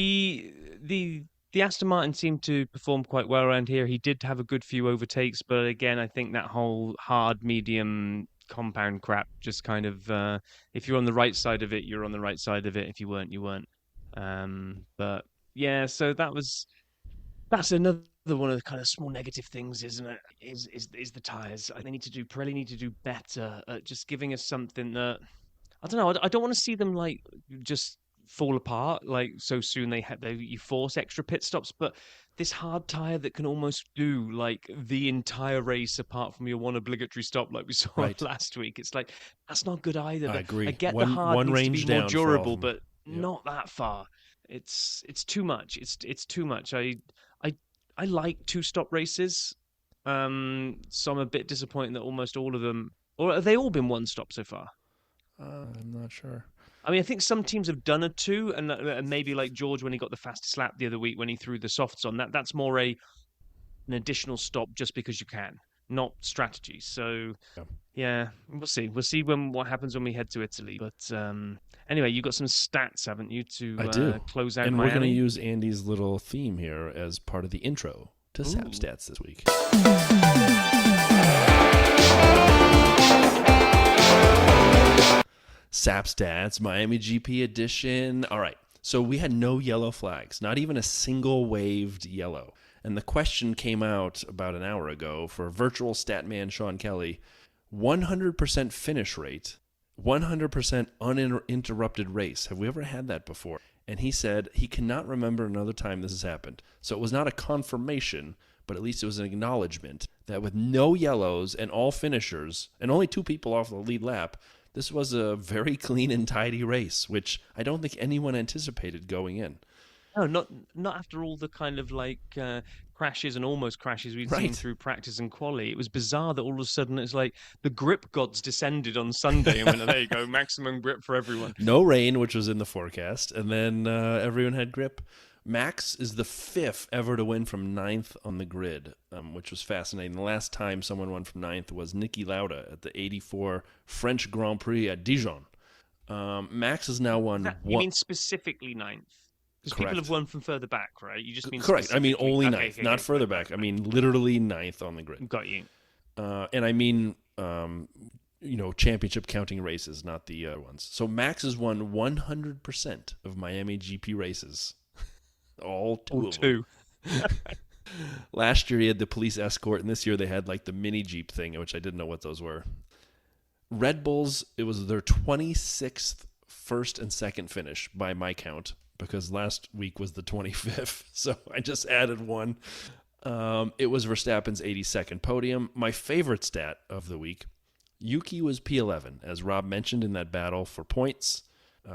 The Aston Martin seemed to perform quite well around here. He did have a good few overtakes, but again, I think that whole hard, medium, compound crap just kind of, if you're on the right side of it, you're on the right side of it. If you weren't, you weren't. But yeah, so that's another one of the kind of small negative things, isn't it? Is the tires? Pirelli need to do better at just giving us something that, I don't know. I don't want to see them like just fall apart like so soon. You force extra pit stops, but this hard tire that can almost do like the entire race apart from your one obligatory stop, like we saw last week. It's like that's not good either. I agree. I get the hard needs to be more durable, but not that far. It's too much. It's too much. I like 2-stop races, so I'm a bit disappointed that almost all of them, or have they all been 1-stop so far? I'm not sure. I mean, I think some teams have done a 2, and maybe like George when he got the fastest lap the other week when he threw the softs on. That's more an additional stop just because you can, not strategy. So yeah, we'll see. We'll see what happens when we head to Italy. But anyway, you got some stats, haven't you, to close out and Miami? We're going to use Andy's little theme here as part of the intro to SAP Stats this week. SAP Stats, Miami GP edition. All right, so we had no yellow flags, not even a single waved yellow. And the question came out about an hour ago for virtual stat man Sean Kelly, 100% finish rate, 100% uninterrupted race. Have we ever had that before? And he said he cannot remember another time this has happened. So it was not a confirmation, but at least it was an acknowledgement that with no yellows and all finishers, and only 2 people off the lead lap, this was a very clean and tidy race, which I don't think anyone anticipated going in. No, not after all the kind of like crashes and almost crashes we'd seen through practice and quali. It was bizarre that all of a sudden it's like the grip gods descended on Sunday and went, there you go, maximum grip for everyone. No rain, which was in the forecast, and then everyone had grip. Max is the 5th ever to win from 9th on the grid, which was fascinating. The last time someone won from 9th was Niki Lauda at the 84 French Grand Prix at Dijon. Max has now won... You mean specifically 9th? Because people have won from further back, right? You just mean correct. I mean only 9th, not further back. I mean literally 9th on the grid. Got you. And I mean, championship counting races, not the other ones. So Max has won 100% of Miami GP races. All two. Last year he had the police escort, and this year they had like the mini Jeep thing, which I didn't know what those were. Red Bulls, it was their 26th first and second finish by my count, because last week was the 25th, so I just added one. It was Verstappen's 82nd podium. My favorite stat of the week, Yuki was P11, as Rob mentioned in that battle for points.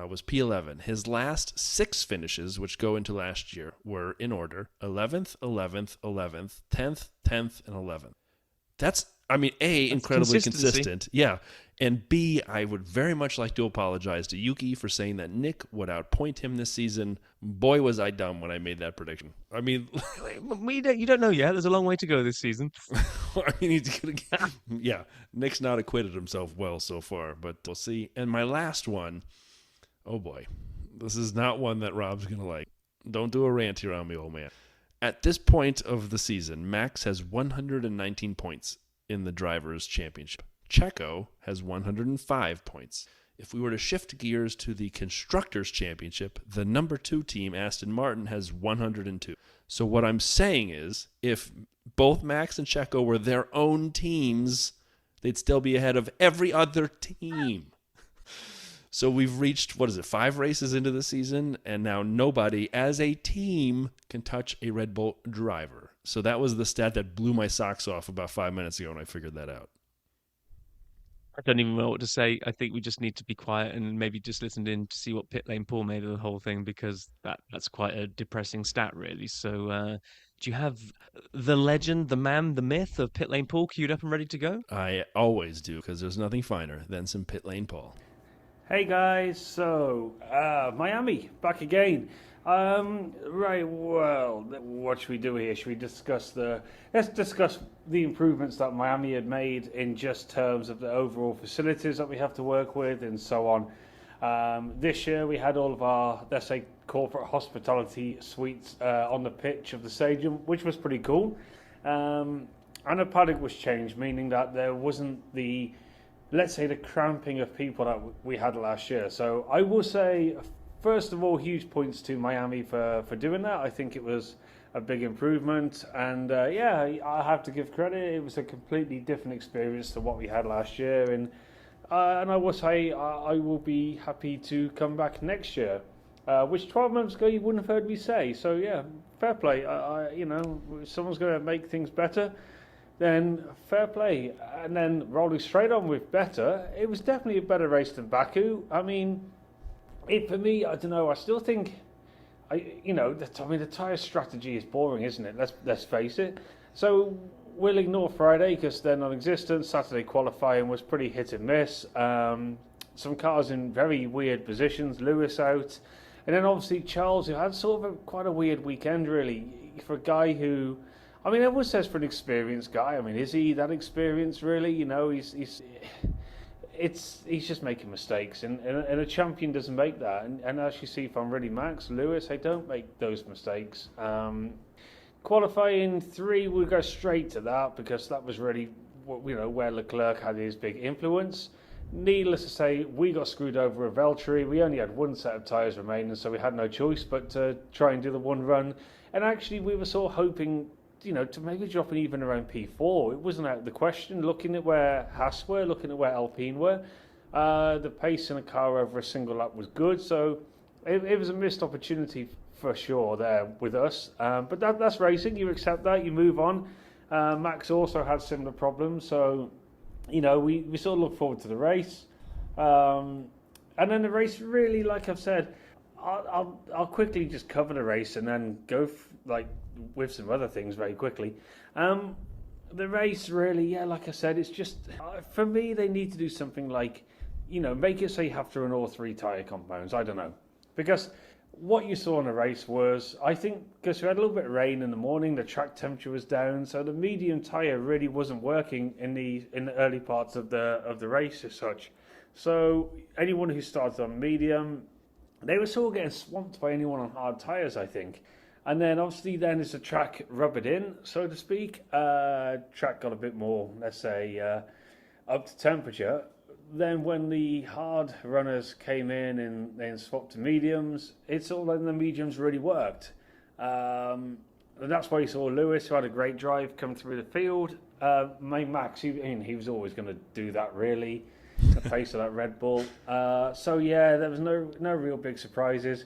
Was P11. His last 6 finishes, which go into last year, were in order 11th, 11th, 11th, 10th, 10th, and 11th. That's incredibly consistent. Yeah. And B, I would very much like to apologize to Yuki for saying that Nick would outpoint him this season. Boy, was I dumb when I made that prediction. I mean... you don't know yet. There's a long way to go this season. Yeah, Nick's not acquitted himself well so far, but we'll see. And my last one... Oh boy, this is not one that Rob's going to like. Don't do a rant here on me, old man. At this point of the season, Max has 119 points in the Drivers' Championship. Checo has 105 points. If we were to shift gears to the Constructors' Championship, the number 2 team, Aston Martin, has 102. So what I'm saying is, if both Max and Checo were their own teams, they'd still be ahead of every other team. So we've reached, 5 races into the season, and now nobody as a team can touch a Red Bull driver. So that was the stat that blew my socks off about 5 minutes ago when I figured that out. I don't even know what to say. I think we just need to be quiet and maybe just listen in to see what Pitlane Paul made of the whole thing, because that's quite a depressing stat, really. So do you have the legend, the man, the myth of Pitlane Paul queued up and ready to go? I always do, because there's nothing finer than some Pitlane Paul. Hey guys, so Miami back again. Right, well, what should we do here? Should we let's discuss the improvements that Miami had made in just terms of the overall facilities that we have to work with and so on. This year we had all of our, let's say, corporate hospitality suites on the pitch of the stadium, which was pretty cool. And the paddock was changed, meaning that there wasn't the, let's say, the cramping of people that we had last year. So I will say, first of all, huge points to Miami for doing that. I think it was a big improvement. And I have to give credit. It was a completely different experience to what we had last year. And I will say I will be happy to come back next year, which 12 months ago you wouldn't have heard me say. So yeah, fair play. If someone's going to make things better, then fair play. And then rolling straight on with better, it was definitely a better race than Baku. I mean, for me, I don't know, I still think, the tyre strategy is boring, isn't it? Let's face it. So we'll ignore Friday because they're non-existent. Saturday qualifying was pretty hit and miss. Some cars in very weird positions, Lewis out. And then obviously Charles, who had sort of quite a weird weekend, really, for a guy who... I mean, everyone says for an experienced guy. I mean, is he that experienced, really? He's just making mistakes, and a champion doesn't make that. And as you see from really Max, Lewis, they don't make those mistakes. Qualifying 3, we'll go straight to that because that was really, where Leclerc had his big influence. Needless to say, we got screwed over with Valtteri. We only had one set of tyres remaining, so we had no choice but to try and do the one run. And actually, we were sort of hoping, to maybe dropping even around P4. It wasn't out of the question. Looking at where Haas were, looking at where Alpine were, the pace in a car over a single lap was good. So it was a missed opportunity for sure there with us. But that's racing. You accept that. You move on. Max also had similar problems. So, we sort of look forward to the race. And then the race really, like I've said, I'll quickly just cover the race and then go with some other things very quickly. The race, really, yeah, like I said, it's just, for me, they need to do something like, make it so you have to run all 3 tyre compounds. I don't know. Because what you saw in the race was, I think, because we had a little bit of rain in the morning, the track temperature was down, so the medium tyre really wasn't working in the early parts of the race as such. So anyone who started on medium, they were sort of getting swamped by anyone on hard tyres, I think. And then obviously then as the track rubbered in, so to speak, track got a bit more, let's say, up to temperature. Then when the hard runners came in and then swapped to mediums, it's all then the mediums really worked. And that's why you saw Lewis, who had a great drive, come through the field. Max, he was always going to do that, really, the pace of that Red Bull. So yeah, there was no real big surprises.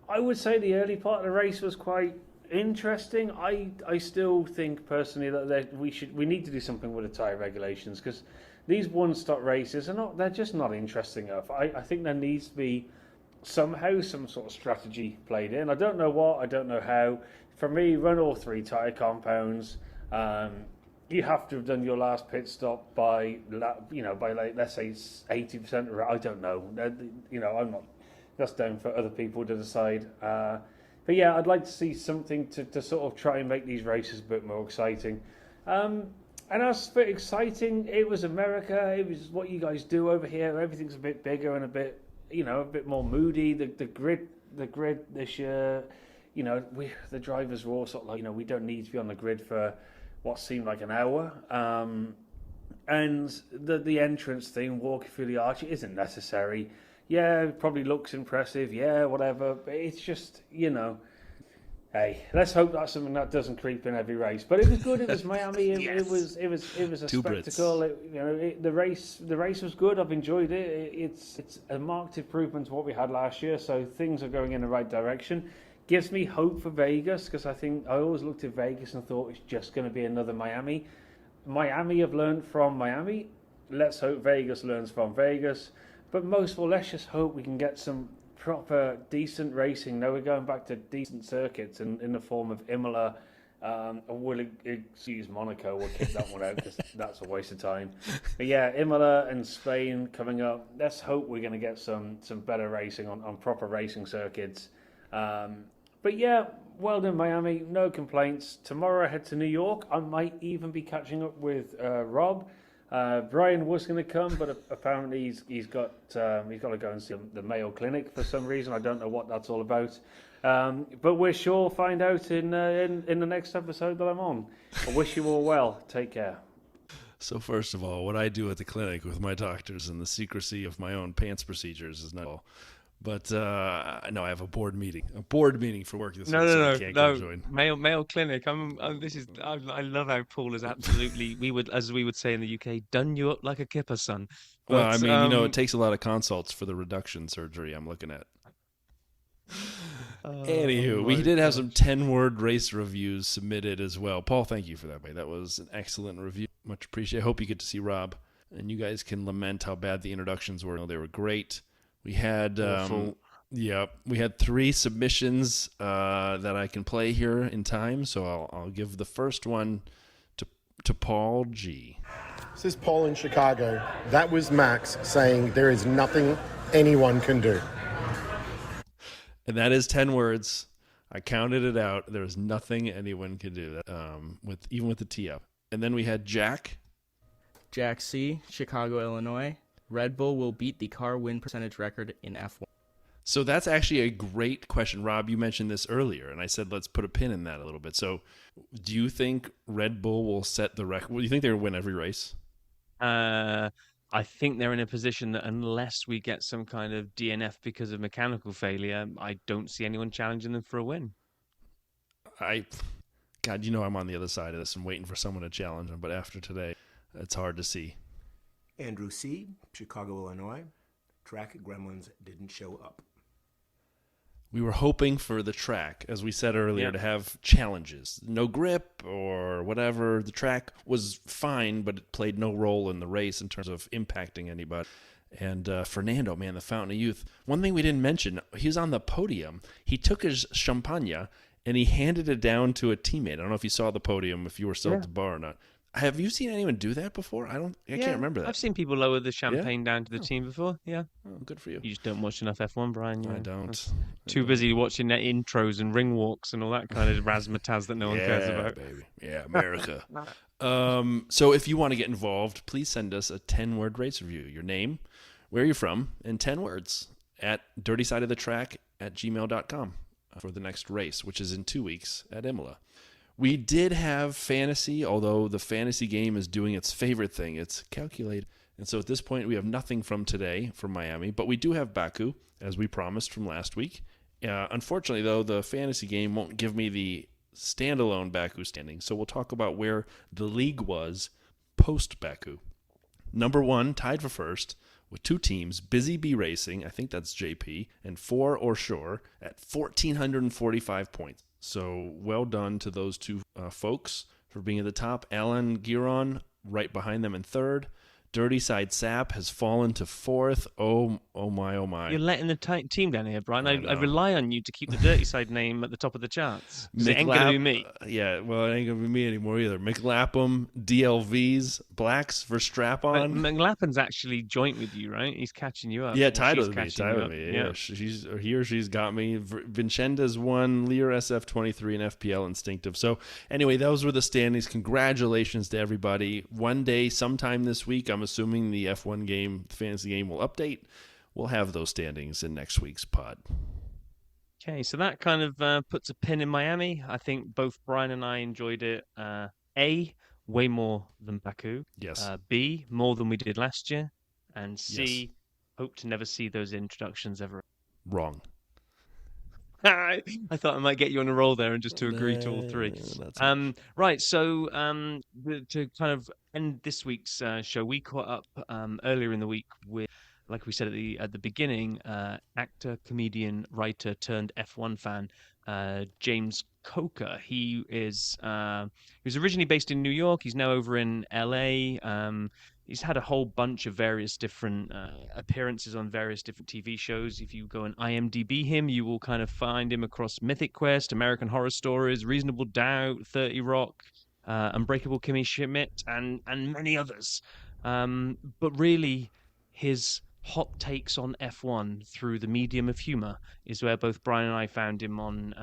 I would say the early part of the race was quite interesting. I still think personally that we need to do something with the tyre regulations, because these one-stop races they're just not interesting enough. I think there needs to be somehow some sort of strategy played in. I don't know what, I don't know how. For me, run all 3 tyre compounds. You have to have done your last pit stop by like, let's say 80%. I don't know. I'm not. That's down for other people to decide. But yeah, I'd like to see something to sort of try and make these races a bit more exciting. And as for exciting, it was America. It was what you guys do over here. Everything's a bit bigger and a bit more moody. The grid this year, the drivers were all sort of like, we don't need to be on the grid for what seemed like an hour. And the entrance thing, walking through the arch, isn't necessary. Yeah, it probably looks impressive. Yeah, whatever. But it's just, hey, let's hope that's something that doesn't creep in every race. But it was good. It was Miami. It was a spectacle. The race was good. I've enjoyed it. It's a marked improvement to what we had last year. So things are going in the right direction. Gives me hope for Vegas, because I always looked at Vegas and thought it's just going to be another Miami. Miami have learned from Miami. Let's hope Vegas learns from Vegas. But most of all, let's just hope we can get some proper, decent racing. Now we're going back to decent circuits in the form of Imola. We'll excuse Monaco. We'll kick that one out because that's a waste of time. But yeah, Imola and Spain coming up. Let's hope we're going to get some better racing on proper racing circuits. But yeah, well done, Miami. No complaints. Tomorrow I head to New York. I might even be catching up with Rob. Brian was going to come, but apparently he's got to go and see the Mayo Clinic for some reason. I don't know what that's all about. But we're sure we'll find out in the next episode that I'm on. I wish you all well. Take care. So first of all, what I do at the clinic with my doctors and the secrecy of my own pants procedures is not all. But no, I have a board meeting for work this week. So I can't go join. Mayo Clinic. I love how Paul is absolutely. We would say in the UK, done you up like a kipper, son. But, well, I mean, it takes a lot of consults for the reduction surgery I'm looking at. Anywho, we did have some 10-word race reviews submitted as well. Paul, thank you for that, mate. That was an excellent review. Much appreciated. I hope you get to see Rob, and you guys can lament how bad the introductions were. They were great. We had we had 3 submissions that I can play here in time, so I'll give the first one to Paul G. This is Paul in Chicago. That was Max saying there is nothing anyone can do. And that is 10 words. I counted it out. There is nothing anyone can do even with the T up. And then we had Jack C, Chicago, Illinois. Red Bull will beat the car win percentage record in F1. So that's actually a great question. Rob, you mentioned this earlier, and I said let's put a pin in that a little bit. So do you think Red Bull will set the record? Do you think they'll win every race? I think they're in a position that unless we get some kind of DNF because of mechanical failure, I don't see anyone challenging them for a win. God, I'm on the other side of this and waiting for someone to challenge them, but after today, it's hard to see. Andrew C., Chicago, Illinois. Track gremlins didn't show up. We were hoping for the track, as we said earlier, to have challenges. No grip or whatever. The track was fine, but it played no role in the race in terms of impacting anybody. And Fernando, man, the Fountain of Youth. One thing we didn't mention, he was on the podium. He took his champagne and he handed it down to a teammate. I don't know if you saw the podium, if you were still at the bar or not. Have you seen anyone do that before? I can't remember that. I've seen people lower the champagne down to the team before. Yeah. Oh, good for you. You just don't watch enough F1, Brian. I don't. Too busy watching their intros and ring walks and all that kind of razzmatazz that no one cares about. Baby. Yeah, America. So if you want to get involved, please send us a 10-word race review. Your name, where you're from, and 10 words at dirtysideofthetrack@gmail.com for the next race, which is in 2 weeks at Imola. We did have fantasy, although the fantasy game is doing its favorite thing. It's calculated. And so at this point, we have nothing from today from Miami, but we do have Baku, as we promised from last week. Unfortunately, though, the fantasy game won't give me the standalone Baku standing, so we'll talk about where the league was post-Baku. Number 1, tied for first, with 2 teams, Busy Bee Racing, I think that's JP, and 4 or Shore at 1,445 points. So well done to those 2 folks for being at the top. Alan Giron right behind them in 3rd. Dirty Side Sap has fallen to 4th. Oh my, oh my. You're letting the team down here, Brian. I rely on you to keep the Dirty Side name at the top of the charts. It ain't going to be me. Yeah, well, it ain't going to be me anymore either. McLapham, DLVs, Blacks for Strap-On. McLapham's actually joint with you, right? He's catching you up. Yeah, tied with me. Yeah, he or she's got me. Vincenda's won, Lear SF23, and FPL Instinctive. So anyway, those were the standings. Congratulations to everybody. One day, sometime this week, I'm assuming the F1 game, the fantasy game, will update. We'll have those standings in next week's pod. Okay, so that kind of puts a pin in Miami. I think both Brian and I enjoyed it. A, way more than Baku. Yes. B, more than we did last year. And C, hope to never see those introductions ever. Wrong. I thought I might get you on a roll there and just to agree to all 3. Right, so to kind of end this week's show, we caught up earlier in the week with, like we said at the beginning, actor, comedian, writer turned F1 fan, James Coker. He was originally based in New York. He's now over in LA. He's had a whole bunch of various different appearances on various different TV shows. If you go and IMDb him, you will kind of find him across Mythic Quest, American Horror Stories, Reasonable Doubt, 30 Rock, Unbreakable Kimmy Schmidt, and many others. But really, his hot takes on F1 through the medium of humor is where both Brian and I found him on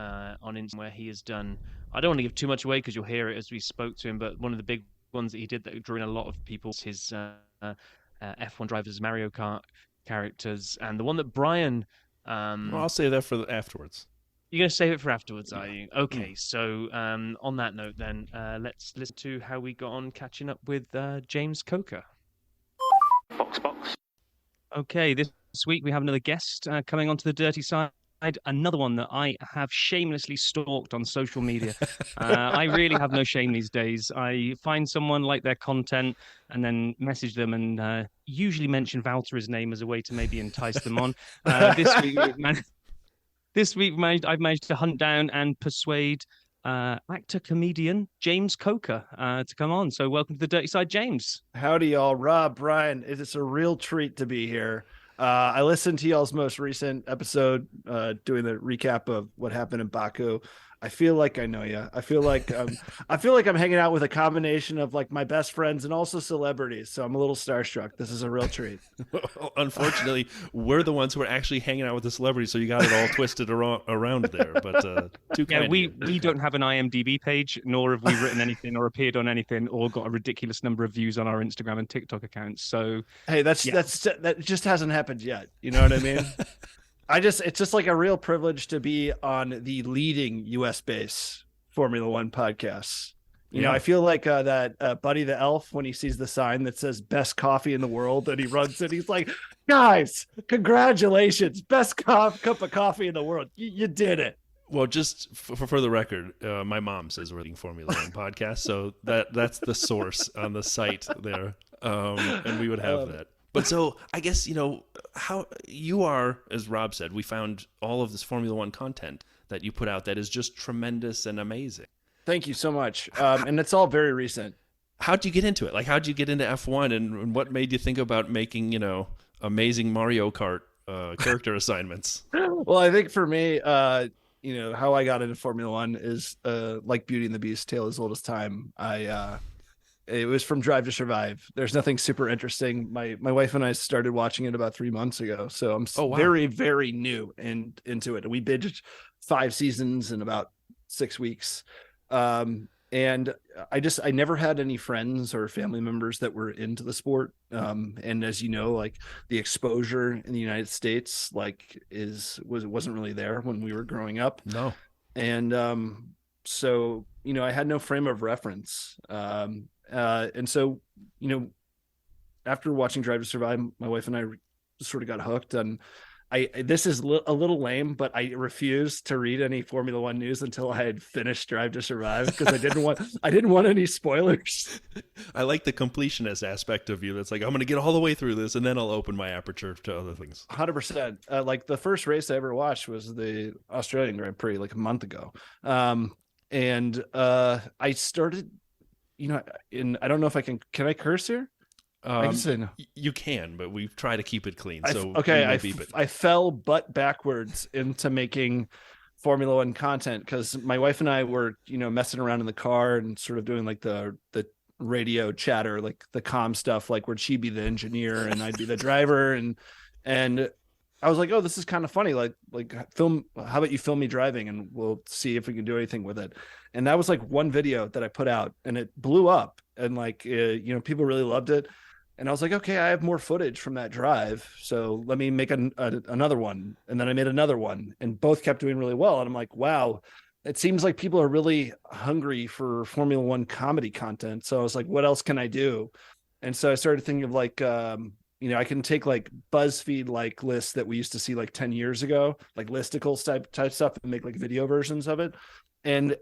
Instagram, where he has done. I don't want to give too much away because you'll hear it as we spoke to him, but one of the big ones that he did that drew in a lot of people's his F1 drivers, Mario Kart characters, and the one that Brian. Well, I'll save that for afterwards. You're going to save it for afterwards, are you? Okay, so on that note, then let's listen to how we got on catching up with James Coker. Box. Okay, this week we have another guest coming onto the dirty side. Another one that I have shamelessly stalked on social media. I really have no shame these days. I find someone, like their content, and then message them and usually mention Valtteri's name as a way to maybe entice them on. This week, I've managed to hunt down and persuade actor-comedian James Coker to come on. So welcome to the Dirty Side, James. Howdy, y'all. Rob, Brian, it's a real treat to be here. I listened to y'all's most recent episode doing the recap of what happened in Baku. I feel like I know you. I feel like I'm hanging out with a combination of like my best friends and also celebrities. So I'm a little starstruck. This is a real treat. Unfortunately, we're the ones who are actually hanging out with the celebrities, so you got it all twisted around there. But too kind. Yeah, we don't have an IMDb page, nor have we written anything or appeared on anything, or got a ridiculous number of views on our Instagram and TikTok accounts. So hey, that just hasn't happened yet. You know what I mean? It's just like a real privilege to be on the leading US based Formula One podcasts. You know, I feel like that Buddy the Elf, when he sees the sign that says best coffee in the world, and he runs it, he's like, guys, congratulations. Best cup of coffee in the world. You did it. Well, just for the record, my mom says we're leading Formula One podcast. So that's the source on the site there. And we would have that. But so I guess, you know, how you are, as Rob said, we found all of this Formula One content that you put out that is just tremendous and amazing. Thank you so much. And it's all very recent. How'd you get into it? Like, how'd you get into F1 and what made you think about making, you know, amazing Mario Kart character assignments? Well, I think for me, how I got into Formula One is like Beauty and the Beast, tale as old as time. It was from Drive to Survive. There's nothing super interesting. My wife and I started watching it about 3 months ago, so I'm very, very new and into it. We binged 5 seasons in about 6 weeks. And I never had any friends or family members that were into the sport. And as you know, like the exposure in the United States, like wasn't really there when we were growing up. No. And, so, I had no frame of reference. And so, after watching Drive to Survive, my wife and I sort of got hooked. And this is a little lame, but I refused to read any Formula One news until I had finished Drive to Survive because I didn't want any spoilers. I like the completionist aspect of you. That's like, I'm going to get all the way through this and then I'll open my aperture to other things. 100%. Like the first race I ever watched was the Australian Grand Prix like a month ago. And I started, and I don't know if can I curse here? I can say no. You can, but we try to keep it clean. I fell butt backwards into making Formula One content because my wife and I were, messing around in the car and sort of doing like the radio chatter, like the comm stuff, like where she'd be the engineer and I'd be the driver, and I was like, oh, this is kind of funny. Like film. How about you film me driving, and we'll see if we can do anything with it. And that was like one video that I put out, and it blew up, and people really loved it. And I was like, okay, I have more footage from that drive, so let me make another one. And then I made another one, and both kept doing really well. And I'm like, wow, it seems like people are really hungry for Formula One comedy content. So I was like, what else can I do? And so I started thinking of like, I can take like BuzzFeed like lists that we used to see like 10 years ago, like listicles type stuff, and make like video versions of it. And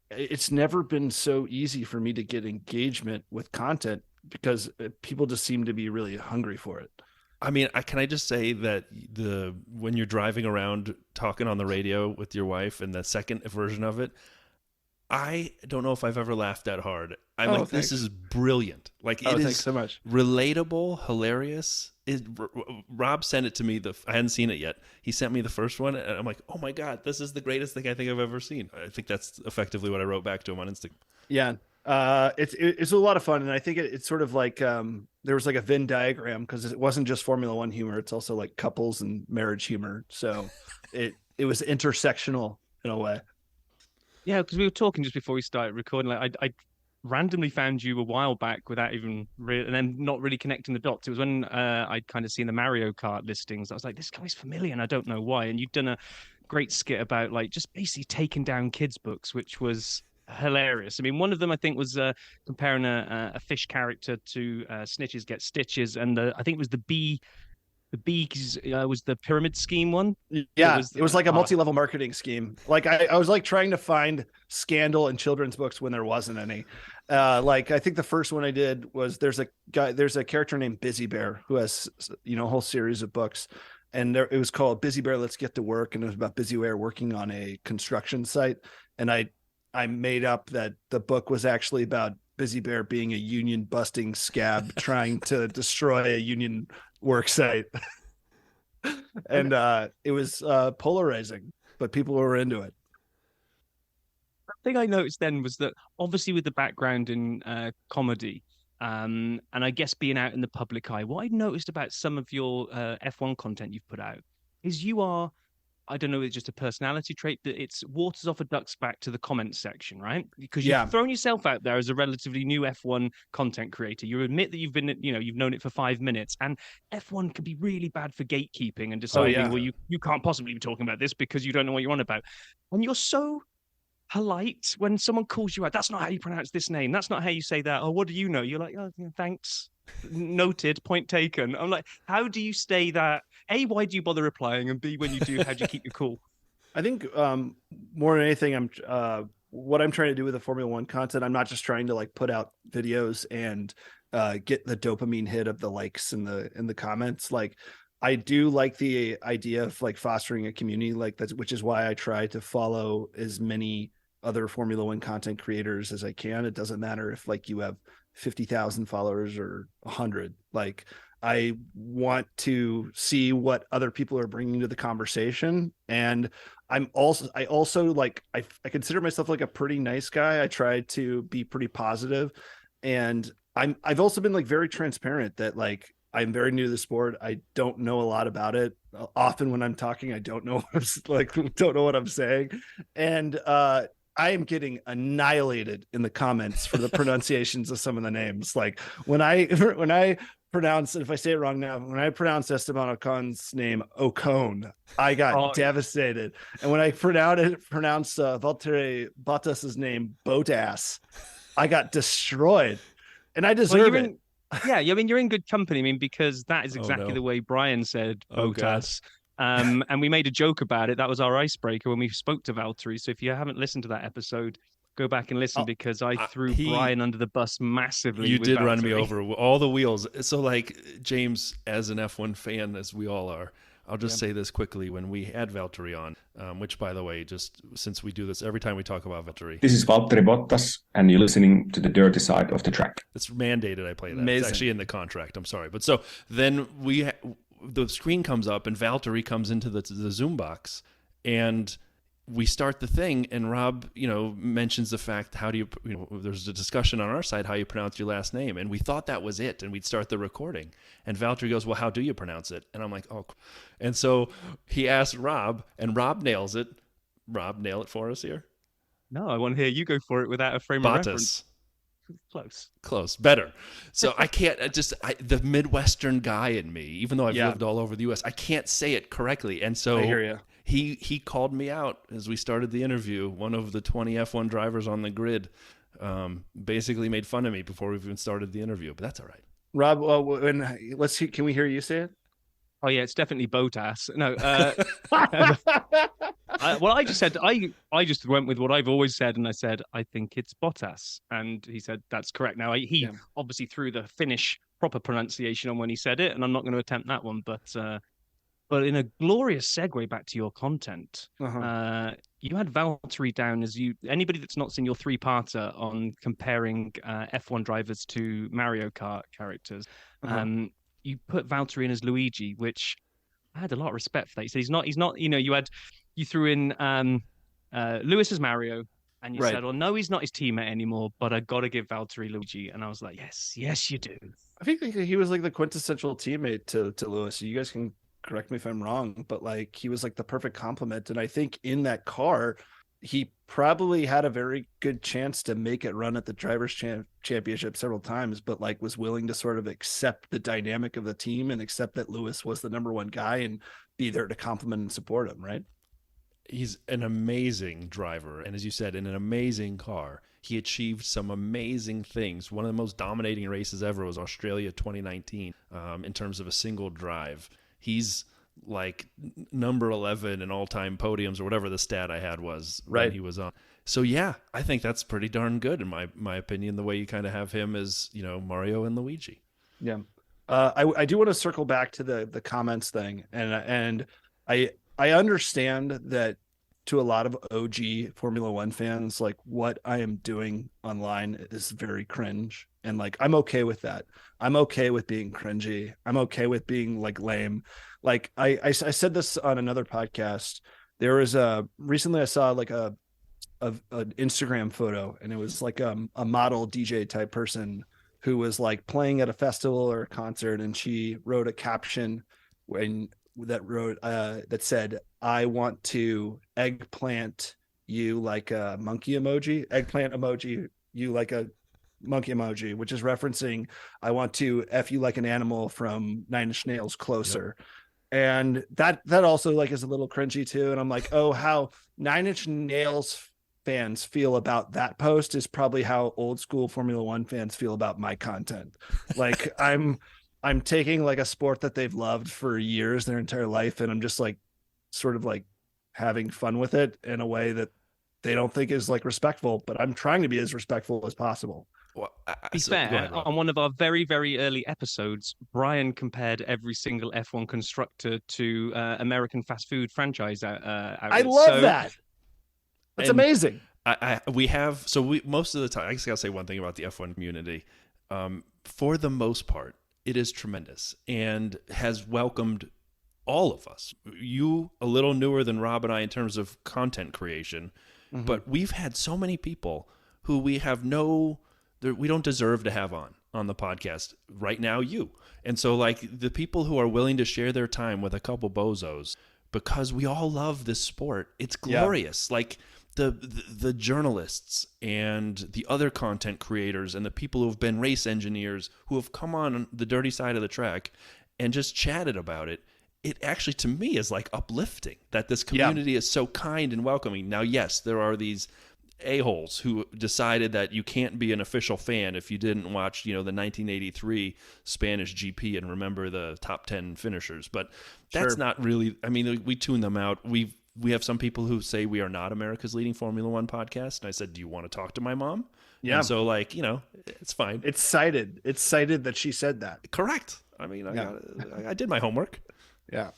it's never been so easy for me to get engagement with content because people just seem to be really hungry for it. I mean, can I just say that when you're driving around talking on the radio with your wife and the second version of it, I don't know if I've ever laughed that hard. This is brilliant. Like, it is thanks so much. Relatable, hilarious. Rob sent it to me. I hadn't seen it yet. He sent me the first one, and I'm like, oh my God, this is the greatest thing I think I've ever seen. I think that's effectively what I wrote back to him on Instagram. Yeah. It's a lot of fun. And I think it's sort of like, there was like a Venn diagram because it wasn't just Formula One humor. It's also like couples and marriage humor. So it was intersectional in a way. Yeah, because we were talking just before we started recording. Like I randomly found you a while back without even and then not really connecting the dots. It was when I'd kind of seen the Mario Kart listings. I was like, this guy's familiar, and I don't know why. And you'd done a great skit about like just basically taking down kids' books, which was hilarious. I mean, one of them I think was comparing a fish character to Snitches Get Stitches, and I think it was the bee. The bees was the pyramid scheme one. Yeah, it was like a multi-level marketing scheme. Like I was like trying to find scandal in children's books when there wasn't any. Like I think the first one I did was there's a character named Busy Bear who has a whole series of books, and it was called Busy Bear Let's Get to Work, and it was about Busy Bear working on a construction site. And I made up that the book was actually about Busy Bear being a union busting scab trying to destroy a union work site. And it was polarizing, but people were into it. The thing I noticed then was that obviously with the background in comedy, and I guess being out in the public eye, what I noticed about some of your F1 content you've put out is you are, I don't know, it's just a personality trait, but it's waters off a duck's back to the comments section, right? Because you've thrown yourself out there as a relatively new F1 content creator. You admit that you've been, you've known it for 5 minutes, and F1 can be really bad for gatekeeping and deciding, well, you can't possibly be talking about this because you don't know what you're on about. And you're so polite when someone calls you out. That's not how you pronounce this name. That's not how you say that. Oh, what do you know? You're like, oh, thanks. Noted, point taken. I'm like, how do you stay that? A, why do you bother replying? And B, when you do, how do you keep your cool? I think more than anything, what I'm trying to do with the Formula One content, I'm not just trying to like put out videos and get the dopamine hit of the likes in the comments. Like, I do like the idea of like fostering a community like that, which is why I try to follow as many other Formula One content creators as I can. It doesn't matter if like you have 50,000 followers or 100. Like, I want to see what other people are bringing to the conversation, and I also like, I consider myself like a pretty nice guy. I try to be pretty positive, and I've also been like very transparent that like I'm very new to the sport. I don't know a lot about it. Often when I'm talking, I don't know what I'm saying, and I am getting annihilated in the comments for the pronunciations of some of the names. Like when I pronounce, if I say it wrong now, when I pronounce Esteban Ocon's name Ocon, I got devastated. And when I pronounce Valtteri Bottas's name Botass, I got destroyed. And I deserve it. Yeah, I mean, you're in good company. I mean, because that is exactly the way Brian said Botas. And we made a joke about it. That was our icebreaker when we spoke to Valtteri. So if you haven't listened to that episode, go back and listen, because I threw Brian under the bus massively. You did Valtteri. run me over all the wheels. So like, James, as an F1 fan, as we all are, I'll just say this quickly. When we had Valtteri on, which, by the way, just since we do this every time we talk about Valtteri. This is Valtteri Bottas, and you're listening to the dirty side of the track. It's mandated I play that. Amazing. It's actually in the contract. I'm sorry. But so then the screen comes up, and Valtteri comes into the Zoom box, and we start the thing, and Rob, mentions the fact, how do you, there's a discussion on our side how you pronounce your last name, and we thought that was it, and we'd start the recording, and Valtteri goes, well, how do you pronounce it? And I'm like, oh, and so he asked Rob, and Rob nails it. Rob, nail it for us here. No, I want to hear you go for it without a frame of reference. Close, better. So I can't the Midwestern guy in me, even though I've lived all over the U.S., I can't say it correctly, and so I hear you. He called me out as we started the interview. One of the 20 F1 drivers on the grid basically made fun of me before we even started the interview, but that's all right. Rob, can we hear you say it? Oh yeah, it's definitely Botas. No, well, I just said I just went with what I've always said, and I said I think it's Bottas, and he said that's correct. Now he obviously threw the Finnish proper pronunciation on when he said it, and I'm not going to attempt that one, but in a glorious segue back to your content, you had Valtteri down as anybody that's not seen your 3-parter on comparing F1 drivers to Mario Kart characters. You put Valtteri in as Luigi, which I had a lot of respect for that. You said he's not. You threw in Lewis as Mario, and you said, "Oh no, he's not his teammate anymore." But I got to give Valtteri Luigi, and I was like, "Yes, you do." I think he was like the quintessential teammate to Lewis. You guys can correct me if I'm wrong, but like he was like the perfect complement. And I think in that car, he probably had a very good chance to make it run at the drivers' championship several times, but like was willing to sort of accept the dynamic of the team and accept that Lewis was the number one guy and be there to compliment and support him. Right. He's an amazing driver. And as you said, in an amazing car, he achieved some amazing things. One of the most dominating races ever was Australia 2019 in terms of a single drive. He's like number 11 in all-time podiums, or whatever the stat I had was when he was on. So yeah, I think that's pretty darn good in my opinion, the way you kind of have him as, Mario and Luigi. Yeah. I do want to circle back to the comments thing. And I understand that to a lot of OG Formula One fans, like what I am doing online is very cringe. And like, I'm okay with that. I'm okay with being cringy. I'm okay with being like lame. Like I said this on another podcast. There was recently I saw like an Instagram photo, and it was like a model DJ type person who was like playing at a festival or a concert, and she wrote a caption that said, "I want to eggplant you like a monkey emoji, eggplant emoji you like a monkey emoji," which is referencing "I want to F you like an animal" from 9 Inch Nails Closer. Yep. And that also like is a little cringy too. And I'm like, oh, how 9 Inch Nails fans feel about that post is probably how old school Formula One fans feel about my content. Like I'm taking like a sport that they've loved for years, their entire life, and I'm just like sort of like having fun with it in a way that they don't think is like respectful, but I'm trying to be as respectful as possible. Well, be fair, on one of our very, very early episodes, Brian compared every single F1 constructor to American fast food franchise outlets. I love that. That's amazing. We most of the time, I just gotta say one thing about the F1 community. For the most part, it is tremendous and has welcomed all of us, you a little newer than Rob and I in terms of content creation, but we've had so many people who we don't deserve to have on the podcast right now, you. And so like the people who are willing to share their time with a couple bozos, because we all love this sport. It's glorious. Yeah. Like the journalists and the other content creators and the people who have been race engineers who have come on the dirty side of the track and just chatted about it. It actually, to me, is like uplifting that this community is so kind and welcoming. Now, yes, there are these a-holes who decided that you can't be an official fan if you didn't watch, the 1983 Spanish GP and remember the top 10 finishers. But that's not really, I mean, we tune them out. We have some people who say we are not America's leading Formula One podcast. And I said, do you want to talk to my mom? Yeah. And so it's fine. It's cited that she said that. Correct. I mean, I did my homework. Yeah.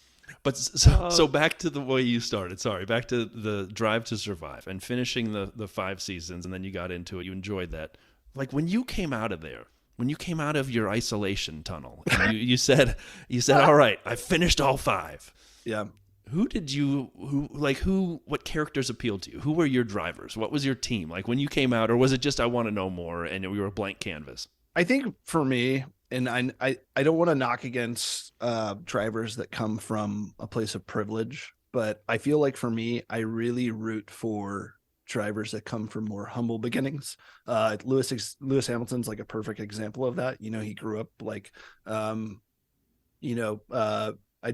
But so back to the way you started. Sorry, back to the Drive to Survive and finishing the 5 seasons, and then you got into it. You enjoyed that. Like when you came out of there, when you came out of your isolation tunnel, and you said, all right, I finished all 5. Yeah. What characters appealed to you? Who were your drivers? What was your team? Like when you came out, or was it just I want to know more and we were a blank canvas? I think for me, and I don't want to knock against drivers that come from a place of privilege, but I feel like for me, I really root for drivers that come from more humble beginnings. Lewis Hamilton's like a perfect example of that. He grew up like, I'd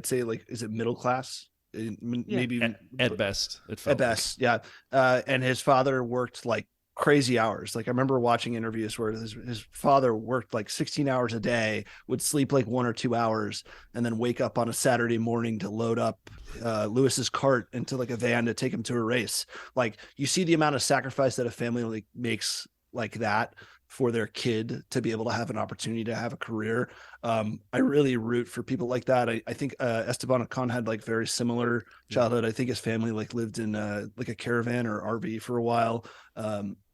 say like, is it middle class? Maybe at best. At best, yeah. And his father worked like crazy hours. Like I remember watching interviews where his father worked like 16 hours a day, would sleep like 1 or 2 hours, and then wake up on a Saturday morning to load up Lewis's cart into like a van to take him to a race. Like you see the amount of sacrifice that a family like makes like that for their kid to be able to have an opportunity to have a career. I really root for people like that. I think Esteban Ocon had like very similar childhood. I think his family like lived in like a caravan or RV for a while.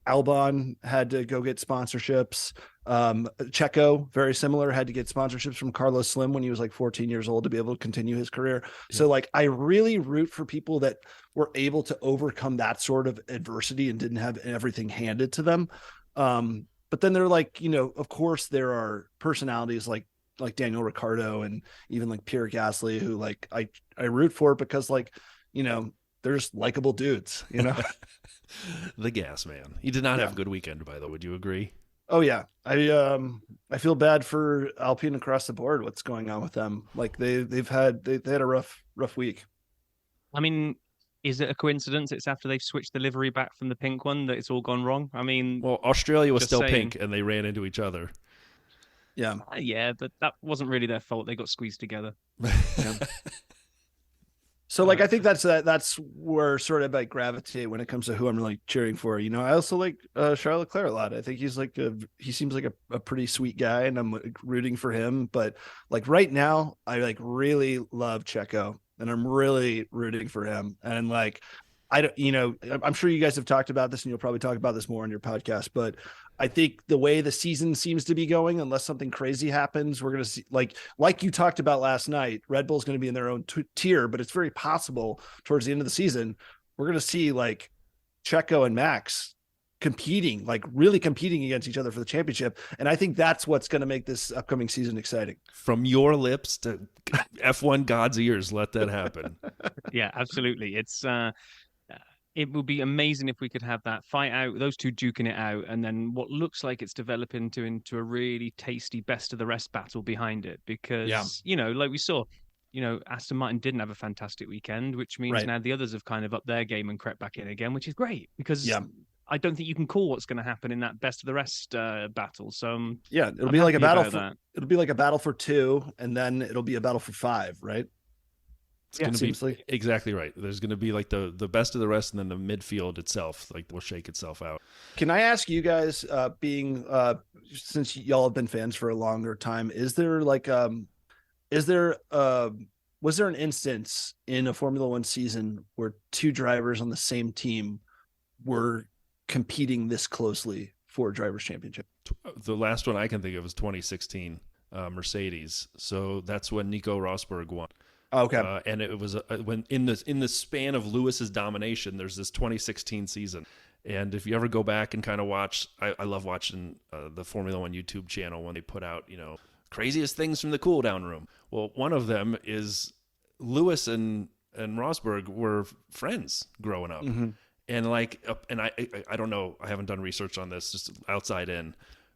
Albon had to go get sponsorships. Checo, very similar, had to get sponsorships from Carlos Slim when he was like 14 years old to be able to continue his career. Yeah. So like, I really root for people that were able to overcome that sort of adversity and didn't have everything handed to them. But then they're like, of course there are personalities like Daniel Ricciardo and even like Pierre Gasly who like I root for because like, they're just likable dudes, The gas man. He did not have a good weekend, by the way. Would you agree? Oh yeah. I feel bad for Alpine across the board. What's going on with them? Like they had a rough week. I mean, is it a coincidence it's after they've switched the livery back from the pink one that it's all gone wrong? I mean, well, Australia was still pink and they ran into each other. Yeah. Yeah, but that wasn't really their fault. They got squeezed together. So like, I think that's where sort of I gravitate when it comes to who I'm really cheering for. I also like Charles Leclerc a lot. I think he's like he seems like a pretty sweet guy, and I'm rooting for him. But like right now, I like really love Checo, and I'm really rooting for him. And like, I don't, I'm sure you guys have talked about this, and you'll probably talk about this more on your podcast. But I think the way the season seems to be going, unless something crazy happens, we're going to see like you talked about last night, Red Bull's going to be in their own tier, but it's very possible towards the end of the season, we're going to see like Checo and Max really competing against each other for the championship. And I think that's what's going to make this upcoming season exciting. From your lips to F1 God's ears, let that happen. Yeah, absolutely. It would be amazing if we could have that fight out, those two duking it out, and then what looks like it's developing into a really tasty best of the rest battle behind it. Because, like we saw, Aston Martin didn't have a fantastic weekend, which means now the others have kind of upped their game and crept back in again, which is great because I don't think you can call what's going to happen in that best of the rest battle. So it'll be like a battle. It'll be like a battle for 2, and then it'll be a battle for 5, right? It's going to be exactly right. There's going to be like the best of the rest, and then the midfield itself, like will shake itself out. Can I ask you guys, since y'all have been fans for a longer time, was there an instance in a Formula One season where 2 drivers on the same team were competing this closely for a driver's championship? The last one I can think of was 2016 Mercedes. So that's when Nico Rosberg won. Okay. And it was when in the span of Lewis's domination, there's this 2016 season. And if you ever go back and kind of watch, I love watching the Formula One YouTube channel when they put out, craziest things from the cool down room. Well, one of them is Lewis and Rosberg were friends growing up. Mm-hmm. And I don't know, I haven't done research on this, just outside in,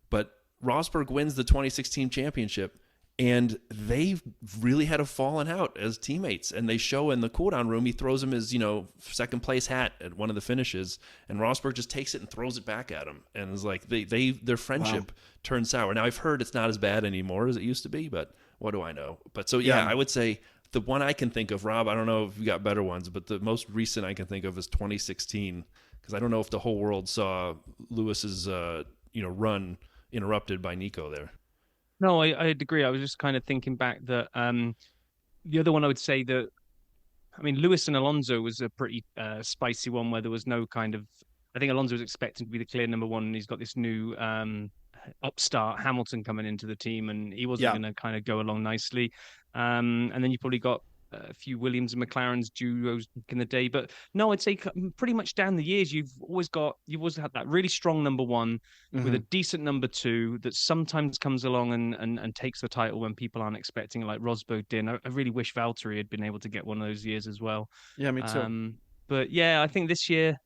but Rosberg wins the 2016 championship, and they really had a falling out as teammates. And they show in the cool down room, he throws him his, second place hat at one of the finishes, and Rosberg just takes it and throws it back at him. And it's like their friendship turned sour. Now I've heard it's not as bad anymore as it used to be, but what do I know? But so yeah, I would say the one I can think of, Rob, I don't know if you got better ones, but the most recent I can think of is 2016, because I don't know if the whole world saw Lewis's run interrupted by Nico there. No, I'd agree. I was just kind of thinking back that the other one I would say that, Lewis and Alonso was a pretty spicy one where there was no kind of, I think Alonso was expecting to be the clear number one, and he's got this new upstart Hamilton coming into the team, and he wasn't going to kind of go along nicely. And then you probably got a few Williams and McLaren's duos in the day. But no, I'd say pretty much down the years, you've always had that really strong number one with a decent number two that sometimes comes along and takes the title when people aren't expecting it, like Rosberg did. I really wish Valtteri had been able to get one of those years as well. Yeah, me too. But yeah, I think this year,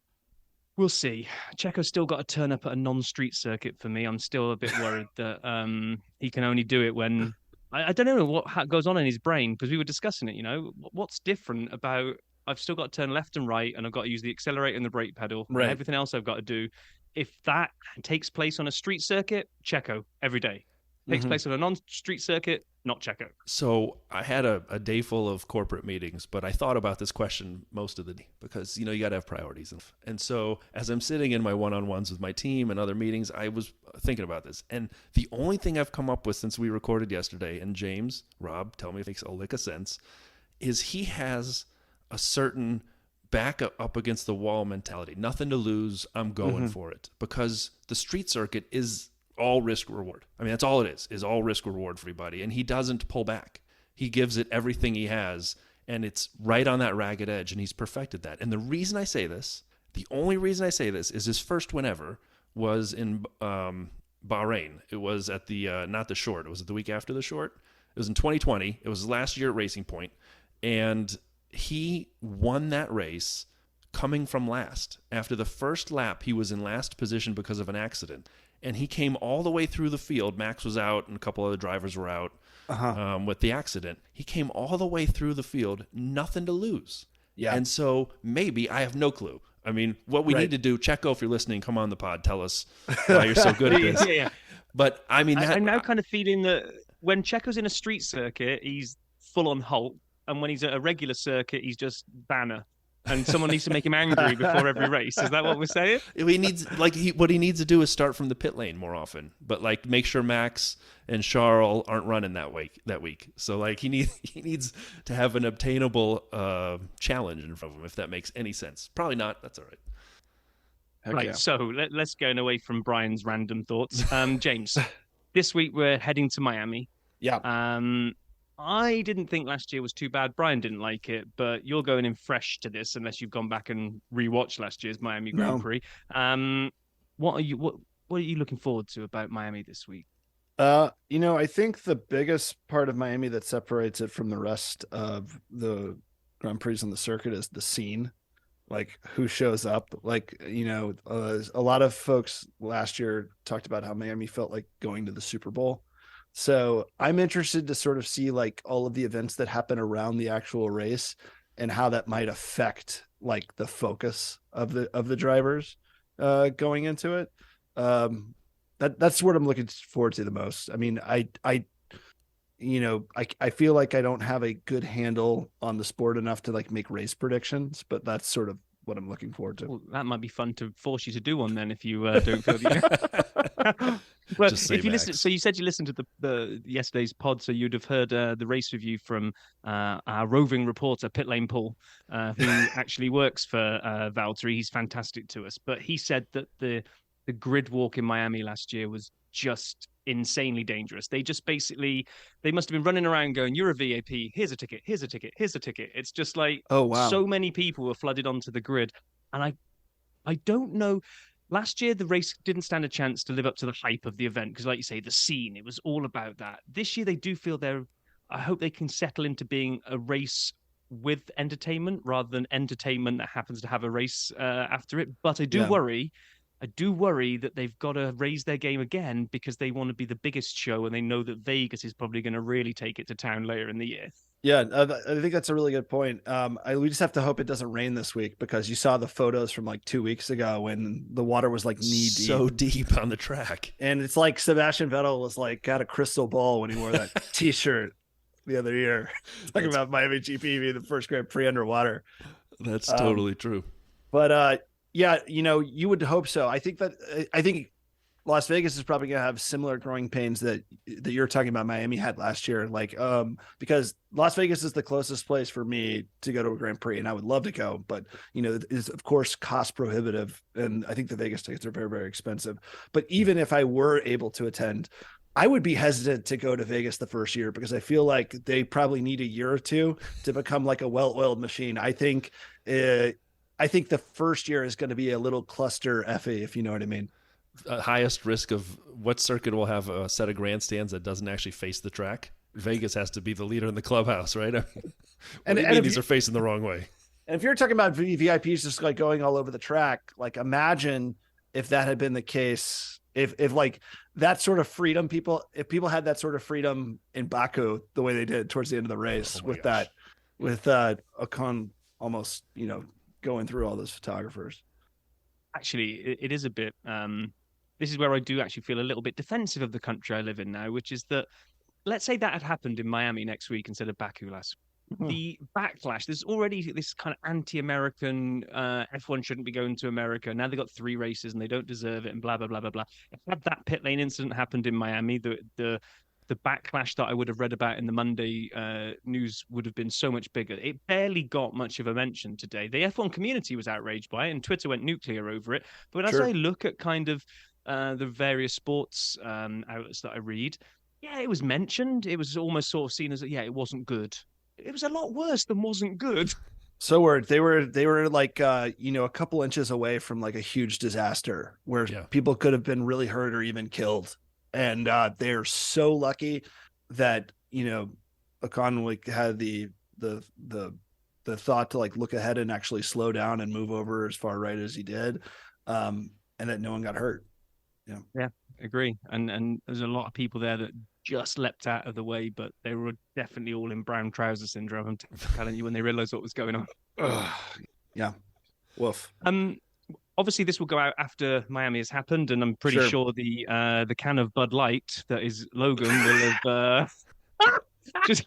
we'll see. Checo's still got to turn up at a non-street circuit for me. I'm still a bit worried that he can only do it when... I don't know what goes on in his brain, because we were discussing it, what's different about I've still got to turn left and right, and I've got to use the accelerator and the brake pedal, and everything else I've got to do. If that takes place on a street circuit, Checo every day. Takes place on a non-street circuit, not Checo. So I had a day full of corporate meetings, but I thought about this question most of the day because, you got to have priorities. And so as I'm sitting in my one-on-ones with my team and other meetings, I was thinking about this. And the only thing I've come up with since we recorded yesterday, and James, Rob, tell me if it makes a lick of sense, is he has a certain back up against the wall mentality. Nothing to lose. I'm going for it. Because the street circuit is all risk reward. That's all it is all risk reward for everybody. And he doesn't pull back. He gives it everything he has, and it's right on that ragged edge, and he's perfected that. And the only reason I say this is his first win ever was in Bahrain. It was at the, not the short, it was the week after the short. It was in 2020. It was last year at Racing Point, and he won that race coming from last. After the first lap, he was in last position because of an accident. And he came all the way through the field. Max was out, and a couple other drivers were out with the accident. He came all the way through the field, nothing to lose. Yeah. And so maybe, I have no clue. What we need to do, Checo, if you're listening, come on the pod, tell us why you're so good at this. Yeah. But I'm now kind of feeling that when Checo's in a street circuit, he's full on Hulk, and when he's at a regular circuit, he's just Banner. And someone needs to make him angry before every race. Is that what we're saying? He needs, what he needs to do is start from the pit lane more often, but make sure Max and Charles aren't running that week. So he needs to have an obtainable challenge in front of him, if that makes any sense. Probably not. That's all right. Right. Yeah. So let's go away from Brian's random thoughts. James, this week we're heading to Miami. Yeah. I didn't think last year was too bad. Brian didn't like it, but you're going in fresh to this unless you've gone back and rewatched last year's Miami Grand Prix. What are you looking forward to about Miami this week? I think the biggest part of Miami that separates it from the rest of the Grand Prix on the circuit is the scene. Who shows up. A lot of folks last year talked about how Miami felt like going to the Super Bowl. So I'm interested to sort of see all of the events that happen around the actual race and how that might affect the focus of the drivers going into it. That's what I'm looking forward to the most. I feel like I don't have a good handle on the sport enough to make race predictions, but that's sort of what I'm looking forward to. Well, that might be fun to force you to do one then if you don't feel the Well, if you listen, so you said you listened to the yesterday's pod, so you'd have heard the race review from our roving reporter Pitlane Paul, who actually works for Valtteri. He's fantastic to us, but he said that the grid walk in Miami last year was just insanely dangerous. They just basically, they must have been running around going, "You're a VAP, here's a ticket, here's a ticket, here's a ticket." It's just like, oh wow, so many people were flooded onto the grid. And I don't know. Last year, the race didn't stand a chance to live up to the hype of the event because, like you say, the scene, it was all about that. This year, they do feel I hope they can settle into being a race with entertainment rather than entertainment that happens to have a race after it. But I do worry that they've got to raise their game again because they want to be the biggest show, and they know that Vegas is probably going to really take it to town later in the year. Yeah, I think that's a really good point. We just have to hope it doesn't rain this week, because you saw the photos from like 2 weeks ago when the water was like knee deep. So deep on the track. And it's like Sebastian Vettel was like got a crystal ball when he wore that t-shirt the other year. Talking about Miami GP being the first Grand Prix underwater. That's totally true. But yeah, you would hope so. I think Las Vegas is probably going to have similar growing pains that you're talking about Miami had last year. Like, because Las Vegas is the closest place for me to go to a Grand Prix, and I would love to go, but it is of course cost prohibitive. And I think the Vegas tickets are very, very expensive. But even if I were able to attend, I would be hesitant to go to Vegas the first year, because I feel like they probably need a year or two to become like a well-oiled machine. I think the first year is going to be a little cluster effy, if you know what I mean. Highest risk of what circuit will have a set of grandstands that doesn't actually face the track? Vegas has to be the leader in the clubhouse, right? And these are facing the wrong way. And if you're talking about VIPs just like going all over the track, like imagine if that had been the case, if like that sort of freedom, if people had that sort of freedom in Baku the way they did towards the end of the race, with Ocon almost, going through all those photographers. Actually, it is a bit. This is where I do actually feel a little bit defensive of the country I live in now, which is that, let's say that had happened in Miami next week instead of Baku last week. Mm-hmm. The backlash, there's already this kind of anti-American, F1 shouldn't be going to America. Now they've got 3 races and they don't deserve it and blah, blah, blah, blah, blah. If had that pit lane incident happened in Miami, the backlash that I would have read about in the Monday news would have been so much bigger. It barely got much of a mention today. The F1 community was outraged by it, and Twitter went nuclear over it. But as I look at kind of the various sports outlets that I read, yeah, it was mentioned. It was almost sort of seen as, it wasn't good. It was a lot worse than wasn't good. So they were like, a couple inches away from like a huge disaster where people could have been really hurt or even killed. And they're so lucky that, Ocon had the thought to like look ahead and actually slow down and move over as far right as he did. And that no one got hurt. Yeah, agree. And there's a lot of people there that just leapt out of the way, but they were definitely all in brown trouser syndrome. I'm telling you, when they realized what was going on. Yeah. Woof. Obviously, this will go out after Miami has happened, and I'm pretty sure the can of Bud Light that is Logan will have just.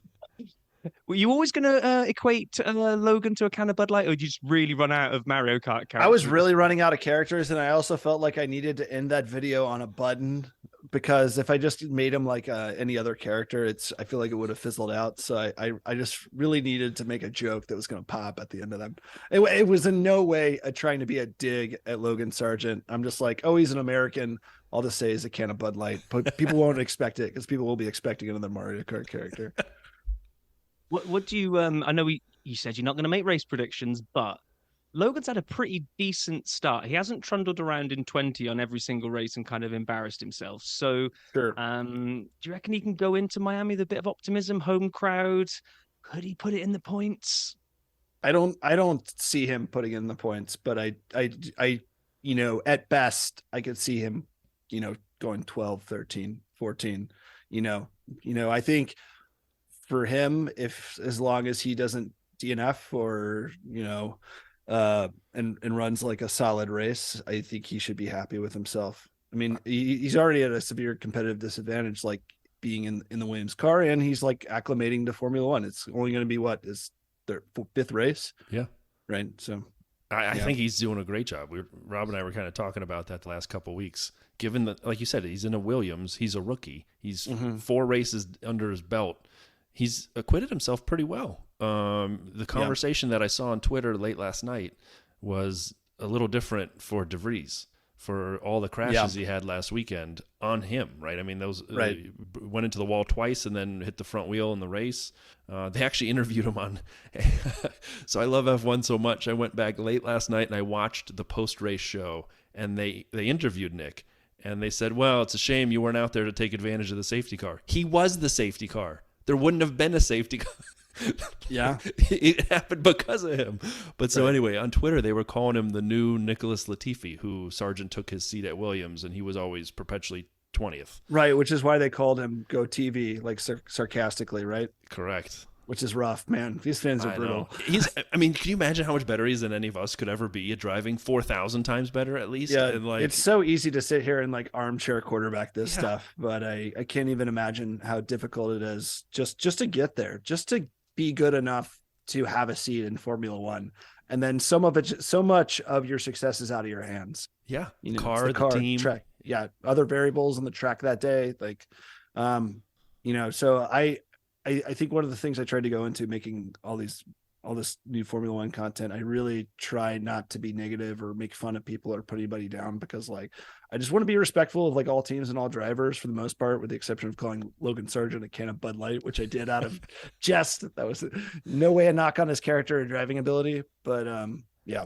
Were you always going to equate Logan to a can of Bud Light, or did you just really run out of Mario Kart characters? I was really running out of characters, and I also felt like I needed to end that video on a button, because if I just made him like any other character, I feel like it would have fizzled out. So I just really needed to make a joke that was going to pop at the end of them. It was in no way trying to be a dig at Logan Sargent. I'm just like, oh, he's an American. I'll just say he's a can of Bud Light, but people won't expect it because people will be expecting another Mario Kart character. What do you? I know you said you're not going to make race predictions, but Logan's had a pretty decent start. He hasn't trundled around in 20 on every single race and kind of embarrassed himself. So, do you reckon he can go into Miami with a bit of optimism? Home crowd, could he put it in the points? I don't see him putting in the points, but I at best I could see him, going 12, 13, 14. I think. For him, as long as he doesn't DNF or and runs like a solid race, I think he should be happy with himself. I mean, he's already at a severe competitive disadvantage, like being in the Williams car, and he's like acclimating to Formula One. It's only going to be is their 5th race, right? So I think he's doing a great job. Rob and I were kind of talking about that the last couple of weeks. Given that, like you said, he's in a Williams, he's a rookie. He's 4 races under his belt. He's acquitted himself pretty well. The conversation that I saw on Twitter late last night was a little different for De Vries, for all the crashes he had last weekend on him, right? I mean, those went into the wall twice and then hit the front wheel in the race. They actually interviewed him on. So I love F1 so much. I went back late last night and I watched the post-race show, and they interviewed Nick, and they said, well, it's a shame you weren't out there to take advantage of the safety car. He was the safety car. There wouldn't have been a safety car. Yeah. It happened because of him. But so anyway, on Twitter, they were calling him the new Nicholas Latifi, who Sargent took his seat at Williams, and he was always perpetually 20th. Right, which is why they called him Go TV, like sarcastically, right? Correct. Which is rough, man. These fans are brutal. I mean, can you imagine how much better he is than any of us could ever be at driving? 4,000 times better, at least. Yeah, and it's so easy to sit here and like armchair quarterback this stuff, but I can't even imagine how difficult it is just to get there, just to be good enough to have a seat in Formula One. And then so much of your success is out of your hands. Yeah. You know, the car, team. track. Yeah. Other variables on the track that day. Like, so I think one of the things I tried to go into making all this new Formula One content, I really try not to be negative or make fun of people or put anybody down, because like, I just want to be respectful of like all teams and all drivers for the most part, with the exception of calling Logan Sargent a can of Bud Light, which I did out of jest. That was no way a knock on his character or driving ability, but yeah.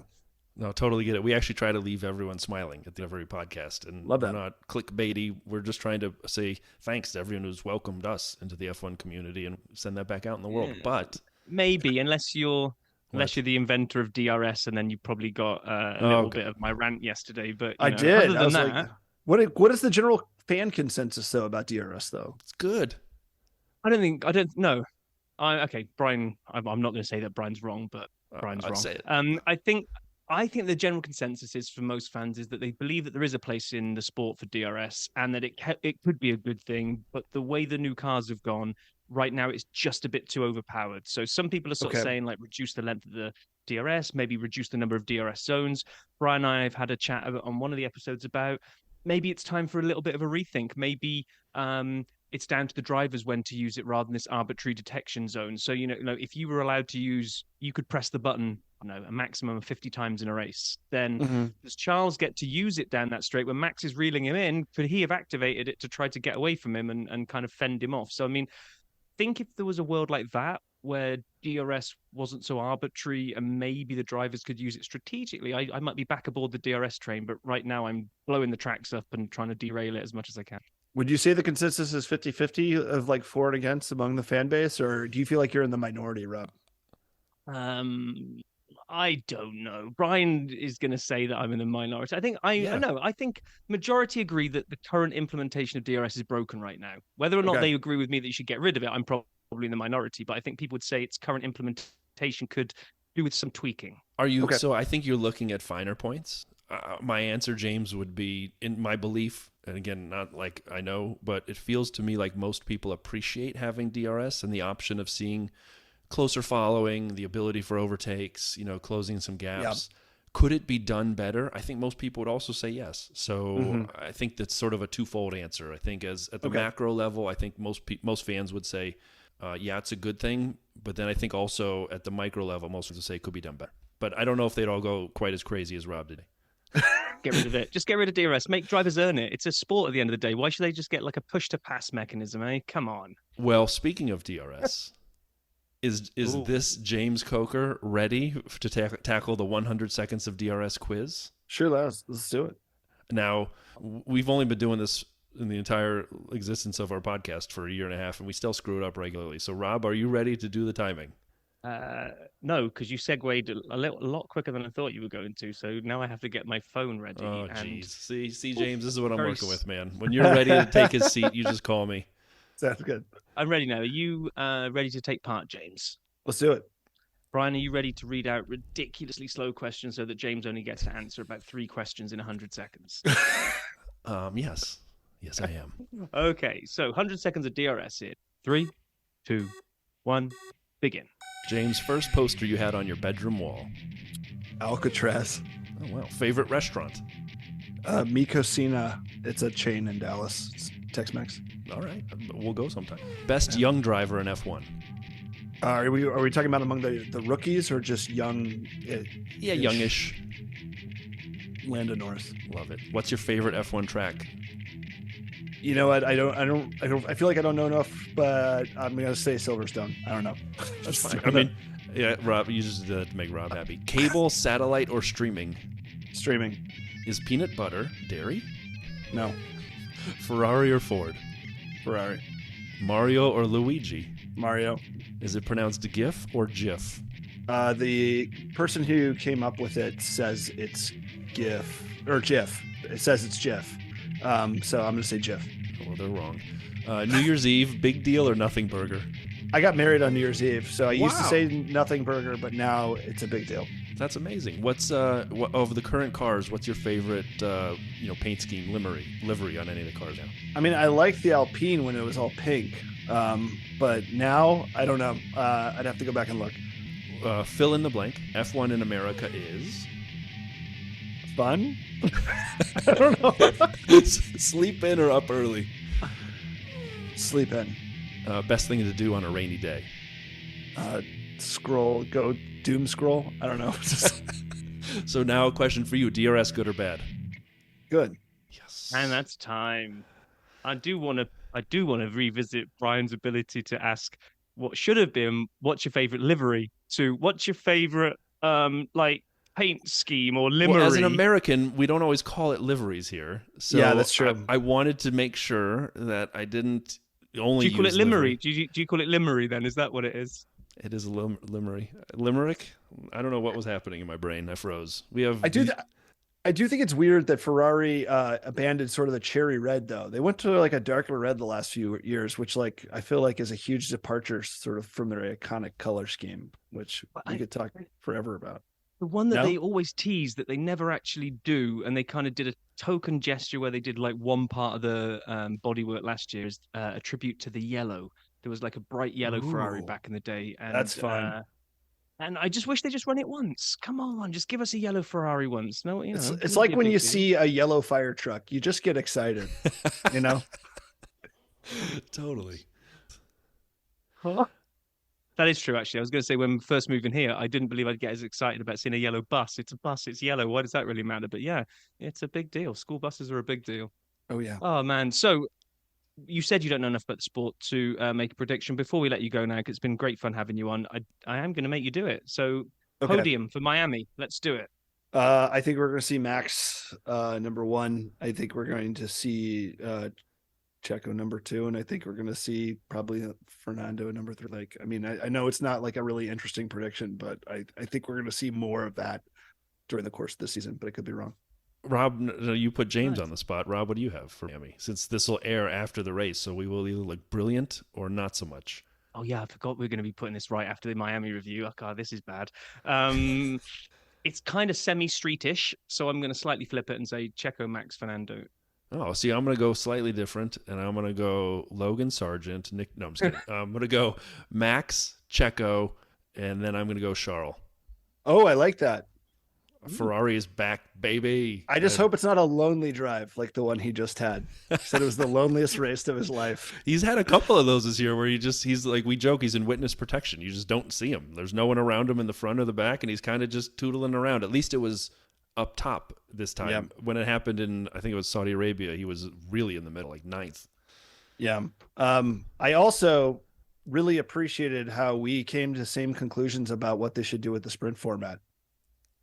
No, totally get it. We actually try to leave everyone smiling at the every podcast, and Love that. We're not clickbaity. We're just trying to say thanks to everyone who's welcomed us into the F1 community and send that back out in the world. But maybe, unless you're the inventor of DRS, and then you probably got a little bit of my rant yesterday. But I did. I was like, what is the general fan consensus though about DRS though? It's good. I don't know. Okay, Brian. I'm not going to say that Brian's wrong, but Brian's wrong. Say it. I think the general consensus is for most fans is that they believe that there is a place in the sport for DRS, and that it could be a good thing. But the way the new cars have gone right now, it's just a bit too overpowered. So some people are sort of saying like reduce the length of the DRS, maybe reduce the number of DRS zones. Brian and I have had a chat on one of the episodes about maybe it's time for a little bit of a rethink. Maybe it's down to the drivers when to use it rather than this arbitrary detection zone. So, if you were allowed to you could press the button, a maximum of 50 times in a race. Then does Charles get to use it down that straight when Max is reeling him in? Could he have activated it to try to get away from him and kind of fend him off? So, I mean, think if there was a world like that where DRS wasn't so arbitrary and maybe the drivers could use it strategically, I might be back aboard the DRS train, but right now I'm blowing the tracks up and trying to derail it as much as I can. Would you say the consensus is 50-50 of like for and against among the fan base, or do you feel like you're in the minority, Rob? I don't know. Brian is going to say that I'm in the minority. I think majority agree that the current implementation of DRS is broken right now. Whether or not they agree with me that you should get rid of it, I'm probably in the minority, but I think people would say its current implementation could do with some tweaking. Are you? Okay. So I think you're looking at finer points. My answer, James, would be, in my belief, and again, not like I know, but it feels to me like most people appreciate having DRS and the option of seeing closer following, the ability for overtakes, closing some gaps. Yep. Could it be done better? I think most people would also say yes. So I think that's sort of a twofold answer. I think at the macro level, I think most fans would say, yeah, it's a good thing. But then I think also at the micro level, most fans would say it could be done better. But I don't know if they'd all go quite as crazy as Rob did. Get rid of it. Just get rid of DRS. Make drivers earn it. It's a sport at the end of the day. Why should they just get like a push-to-pass mechanism, eh? Come on. Well, speaking of DRS, is this James Coker ready to tackle the 100 seconds of DRS quiz? Sure, let's do it. Now, we've only been doing this in the entire existence of our podcast for a year and a half, and we still screw it up regularly. So, Rob, are you ready to do the timing? No, because you segued a lot quicker than I thought you were going to. So now I have to get my phone ready. Oh, jeez. See, James, this is what I'm working with, man. When you're ready to take his seat, you just call me. Sounds good. I'm ready now. Are you ready to take part, James? Let's do it. Brian, are you ready to read out ridiculously slow questions so that James only gets to answer about 3 questions in 100 seconds? Yes. Yes, I am. Okay, so 100 seconds of DRS in 3, 2, 1, begin. James, first poster you had on your bedroom wall? Alcatraz. Oh, wow. Favorite restaurant? Mi Cocina. It's a chain in Dallas. It's Tex-Mex. All right. We'll go sometime. Best young driver in F1? Are we talking about among the rookies or just young? Yeah, youngish. Lando Norris. Love it. What's your favorite F1 track? You know what? I feel like I don't know enough, but I'm gonna say Silverstone. I don't know. That's fine. I mean, yeah, Rob, you just to make Rob happy. Cable, satellite, or streaming? Streaming. Is peanut butter dairy? No. Ferrari or Ford? Ferrari. Mario or Luigi? Mario. Is it pronounced GIF or GIF? The person who came up with it says it's GIF or GIF. It says it's GIF. So I'm going to say GIF. Well, they're wrong. New Year's Eve, big deal or nothing burger? I got married on New Year's Eve, so I used to say nothing burger, but now it's a big deal. That's amazing. What's of the current cars? What's your favorite paint scheme livery on any of the cars now? I mean, I liked the Alpine when it was all pink, but now I don't know. I'd have to go back and look. Fill in the blank. F1 in America is fun. I don't know. Sleep in or up early? Sleep in. Best thing to do on a rainy day? Go doom scroll. I don't know. So now a question for you. DRS, good or bad? Good. Yes. And that's time. I do want to revisit Brian's ability to ask what should have been, what's your favorite livery, to what's your favorite paint scheme or livery. Well, as an American, we don't always call it liveries here. So yeah, that's true. I wanted to make sure that I didn't only Do you call use it livery? livery. Do you call it livery then? Is that what it is? It is a limerick. I don't know what was happening in my brain. I froze. I do think it's weird that Ferrari abandoned sort of the cherry red, though. They went to like a darker red the last few years, which I feel like is a huge departure sort of from their iconic color scheme, which we could talk forever about. The one that they always tease that they never actually do, and they kind of did a token gesture where they did like one part of the bodywork last year is a tribute to the yellow. There was like a bright yellow Ferrari back in the day. And, that's fun. And I just wish they just run it once. Come on, just give us a yellow Ferrari once. No, it's like when you see a yellow fire truck, you just get excited, you know? Totally. Huh? That is true, actually. I was going to say when we first moved in here, I didn't believe I'd get as excited about seeing a yellow bus. It's a bus, it's yellow. Why does that really matter? But yeah, it's a big deal. School buses are a big deal. Oh, yeah. Oh, man. So you said you don't know enough about the sport to make a prediction. Before we let you go now, because it's been great fun having you on, I am going to make you do it. So podium for Miami. Let's do it. I think we're going to see Max number 1. I think we're going to see Checo number 2, and I think we're going to see probably Fernando number 3. Like, I mean, I know it's not like a really interesting prediction, but I think we're going to see more of that during the course of the season, but I could be wrong. Rob, you put James on the spot. Rob, what do you have for Miami? Since this will air after the race, so we will either look brilliant or not so much. Oh, yeah, I forgot we were going to be putting this right after the Miami review. Oh, God, this is bad. It's kind of semi-streetish, so I'm going to slightly flip it and say Checo, Max, Fernando. Oh, see, I'm going to go slightly different, and I'm going to go Logan Sargent. No, I'm just kidding. I'm going to go Max, Checo, and then I'm going to go Charles. Oh, I like that. Ferrari is back, baby. I just hope it's not a lonely drive like the one he just had. He said it was the loneliest race of his life. He's had a couple of those this year where he's like, we joke, he's in witness protection. You just don't see him. There's no one around him in the front or the back, and he's kind of just tootling around. At least it was up top this time. Yeah. When it happened in, I think it was Saudi Arabia, he was really in the middle, like 9th. Yeah. I also really appreciated how we came to the same conclusions about what they should do with the sprint format.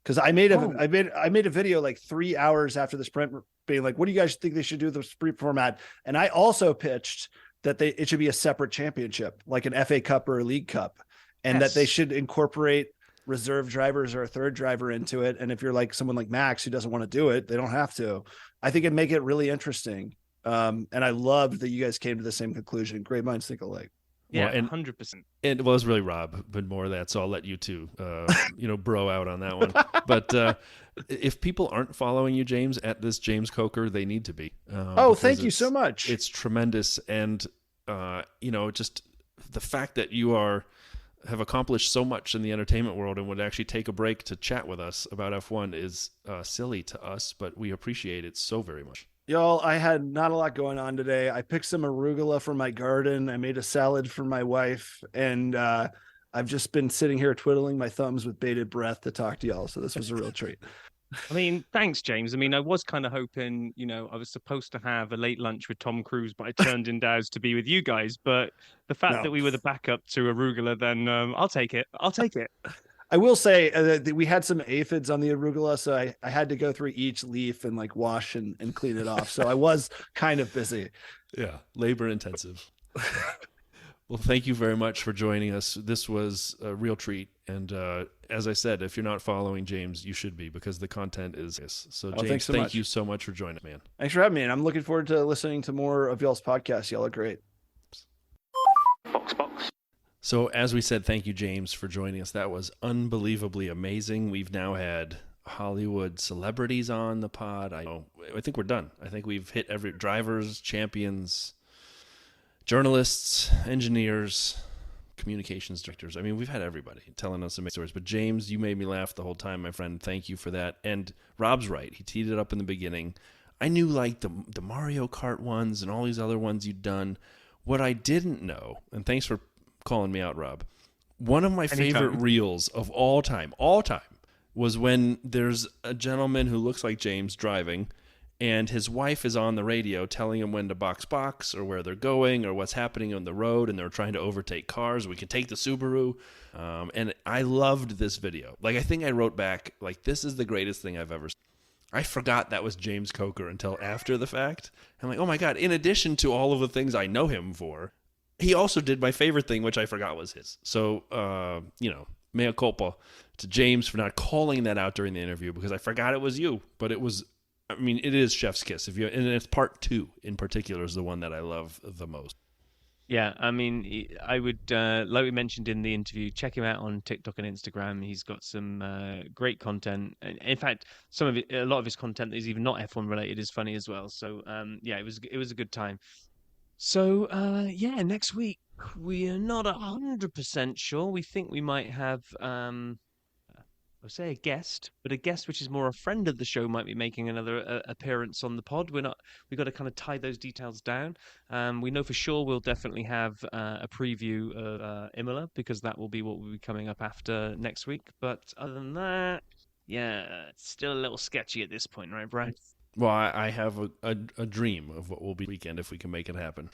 Because I made a video like 3 hours after the sprint, being like, "What do you guys think they should do with the sprint format?" And I also pitched that it should be a separate championship, like an FA Cup or a League Cup, and that they should incorporate reserve drivers or a third driver into it. And if you're like someone like Max who doesn't want to do it, they don't have to. I think it'd make it really interesting. And I loved that you guys came to the same conclusion. Great minds think alike. Yeah, 100%. It was really Rob, but more of that. So I'll let you two, bro out on that one. But if people aren't following you, James, at this James Coker, they need to be. Thank you so much. It's tremendous. And, just the fact that you have accomplished so much in the entertainment world and would actually take a break to chat with us about F1 is silly to us, but we appreciate it so very much. Y'all, I had not a lot going on today. I picked some arugula from my garden. I made a salad for my wife, and I I've just been sitting here twiddling my thumbs with bated breath to talk to y'all. So this was a real treat. I mean, thanks, James. I mean, I was kind of hoping, I was supposed to have a late lunch with Tom Cruise, but I turned in Daz to be with you guys. But the fact that we were the backup to arugula, then I'll take it. I'll take it. I will say that we had some aphids on the arugula, so I had to go through each leaf and like wash and clean it off. So I was kind of busy. Yeah, labor intensive. Well, thank you very much for joining us. This was a real treat. And as I said, if you're not following James, you should be, because the content is this. So, James, thank you so much for joining, man. Thanks for having me. And I'm looking forward to listening to more of y'all's podcasts. Y'all are great. So, as we said, thank you, James, for joining us. That was unbelievably amazing. We've now had Hollywood celebrities on the pod. I think we're done. I think we've hit every drivers, champions, journalists, engineers, communications directors. I mean, we've had everybody telling us amazing stories. But James, you made me laugh the whole time, my friend. Thank you for that. And Rob's right. He teed it up in the beginning. I knew like the Mario Kart ones and all these other ones you'd done. What I didn't know, and thanks for calling me out, Rob, one of my favorite reels of all time, was when there's a gentleman who looks like James driving, and his wife is on the radio telling him when to box or where they're going or what's happening on the road, and they're trying to overtake cars. We could take the Subaru. And I loved this video. Like, I think I wrote back, like, this is the greatest thing I've ever seen. I forgot that was James Coker until after the fact. I'm like, oh my God, in addition to all of the things I know him for, he also did my favorite thing, which I forgot was his. So, mea culpa to James for not calling that out during the interview, because I forgot it was you. But it was, I mean, it is Chef's Kiss. And it's part 2 in particular is the one that I love the most. Yeah, I mean, I would, like we mentioned in the interview, check him out on TikTok and Instagram. He's got some great content. In fact, a lot of his content that is even not F1 related is funny as well. So, it was a good time. So, next week we are not 100% sure. We think we might have, I'll say a guest, but a guest which is more a friend of the show might be making another appearance on the pod. We've got to kind of tie those details down. We know for sure we'll definitely have a preview of Imola, because that will be what will be coming up after next week. But other than that, it's still a little sketchy at this point, right, Brian? Well, I have a dream of what will be weekend if we can make it happen.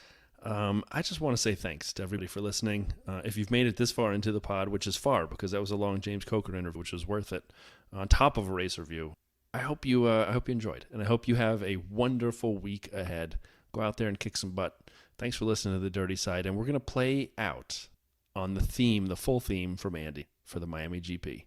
I just want to say thanks to everybody for listening. If you've made it this far into the pod, which is far, because that was a long James Coker interview, which was worth it, on top of a race review, I hope you enjoyed, and I hope you have a wonderful week ahead. Go out there and kick some butt. Thanks for listening to The Dirty Side, and we're going to play out on the full theme from Andy for the Miami GP.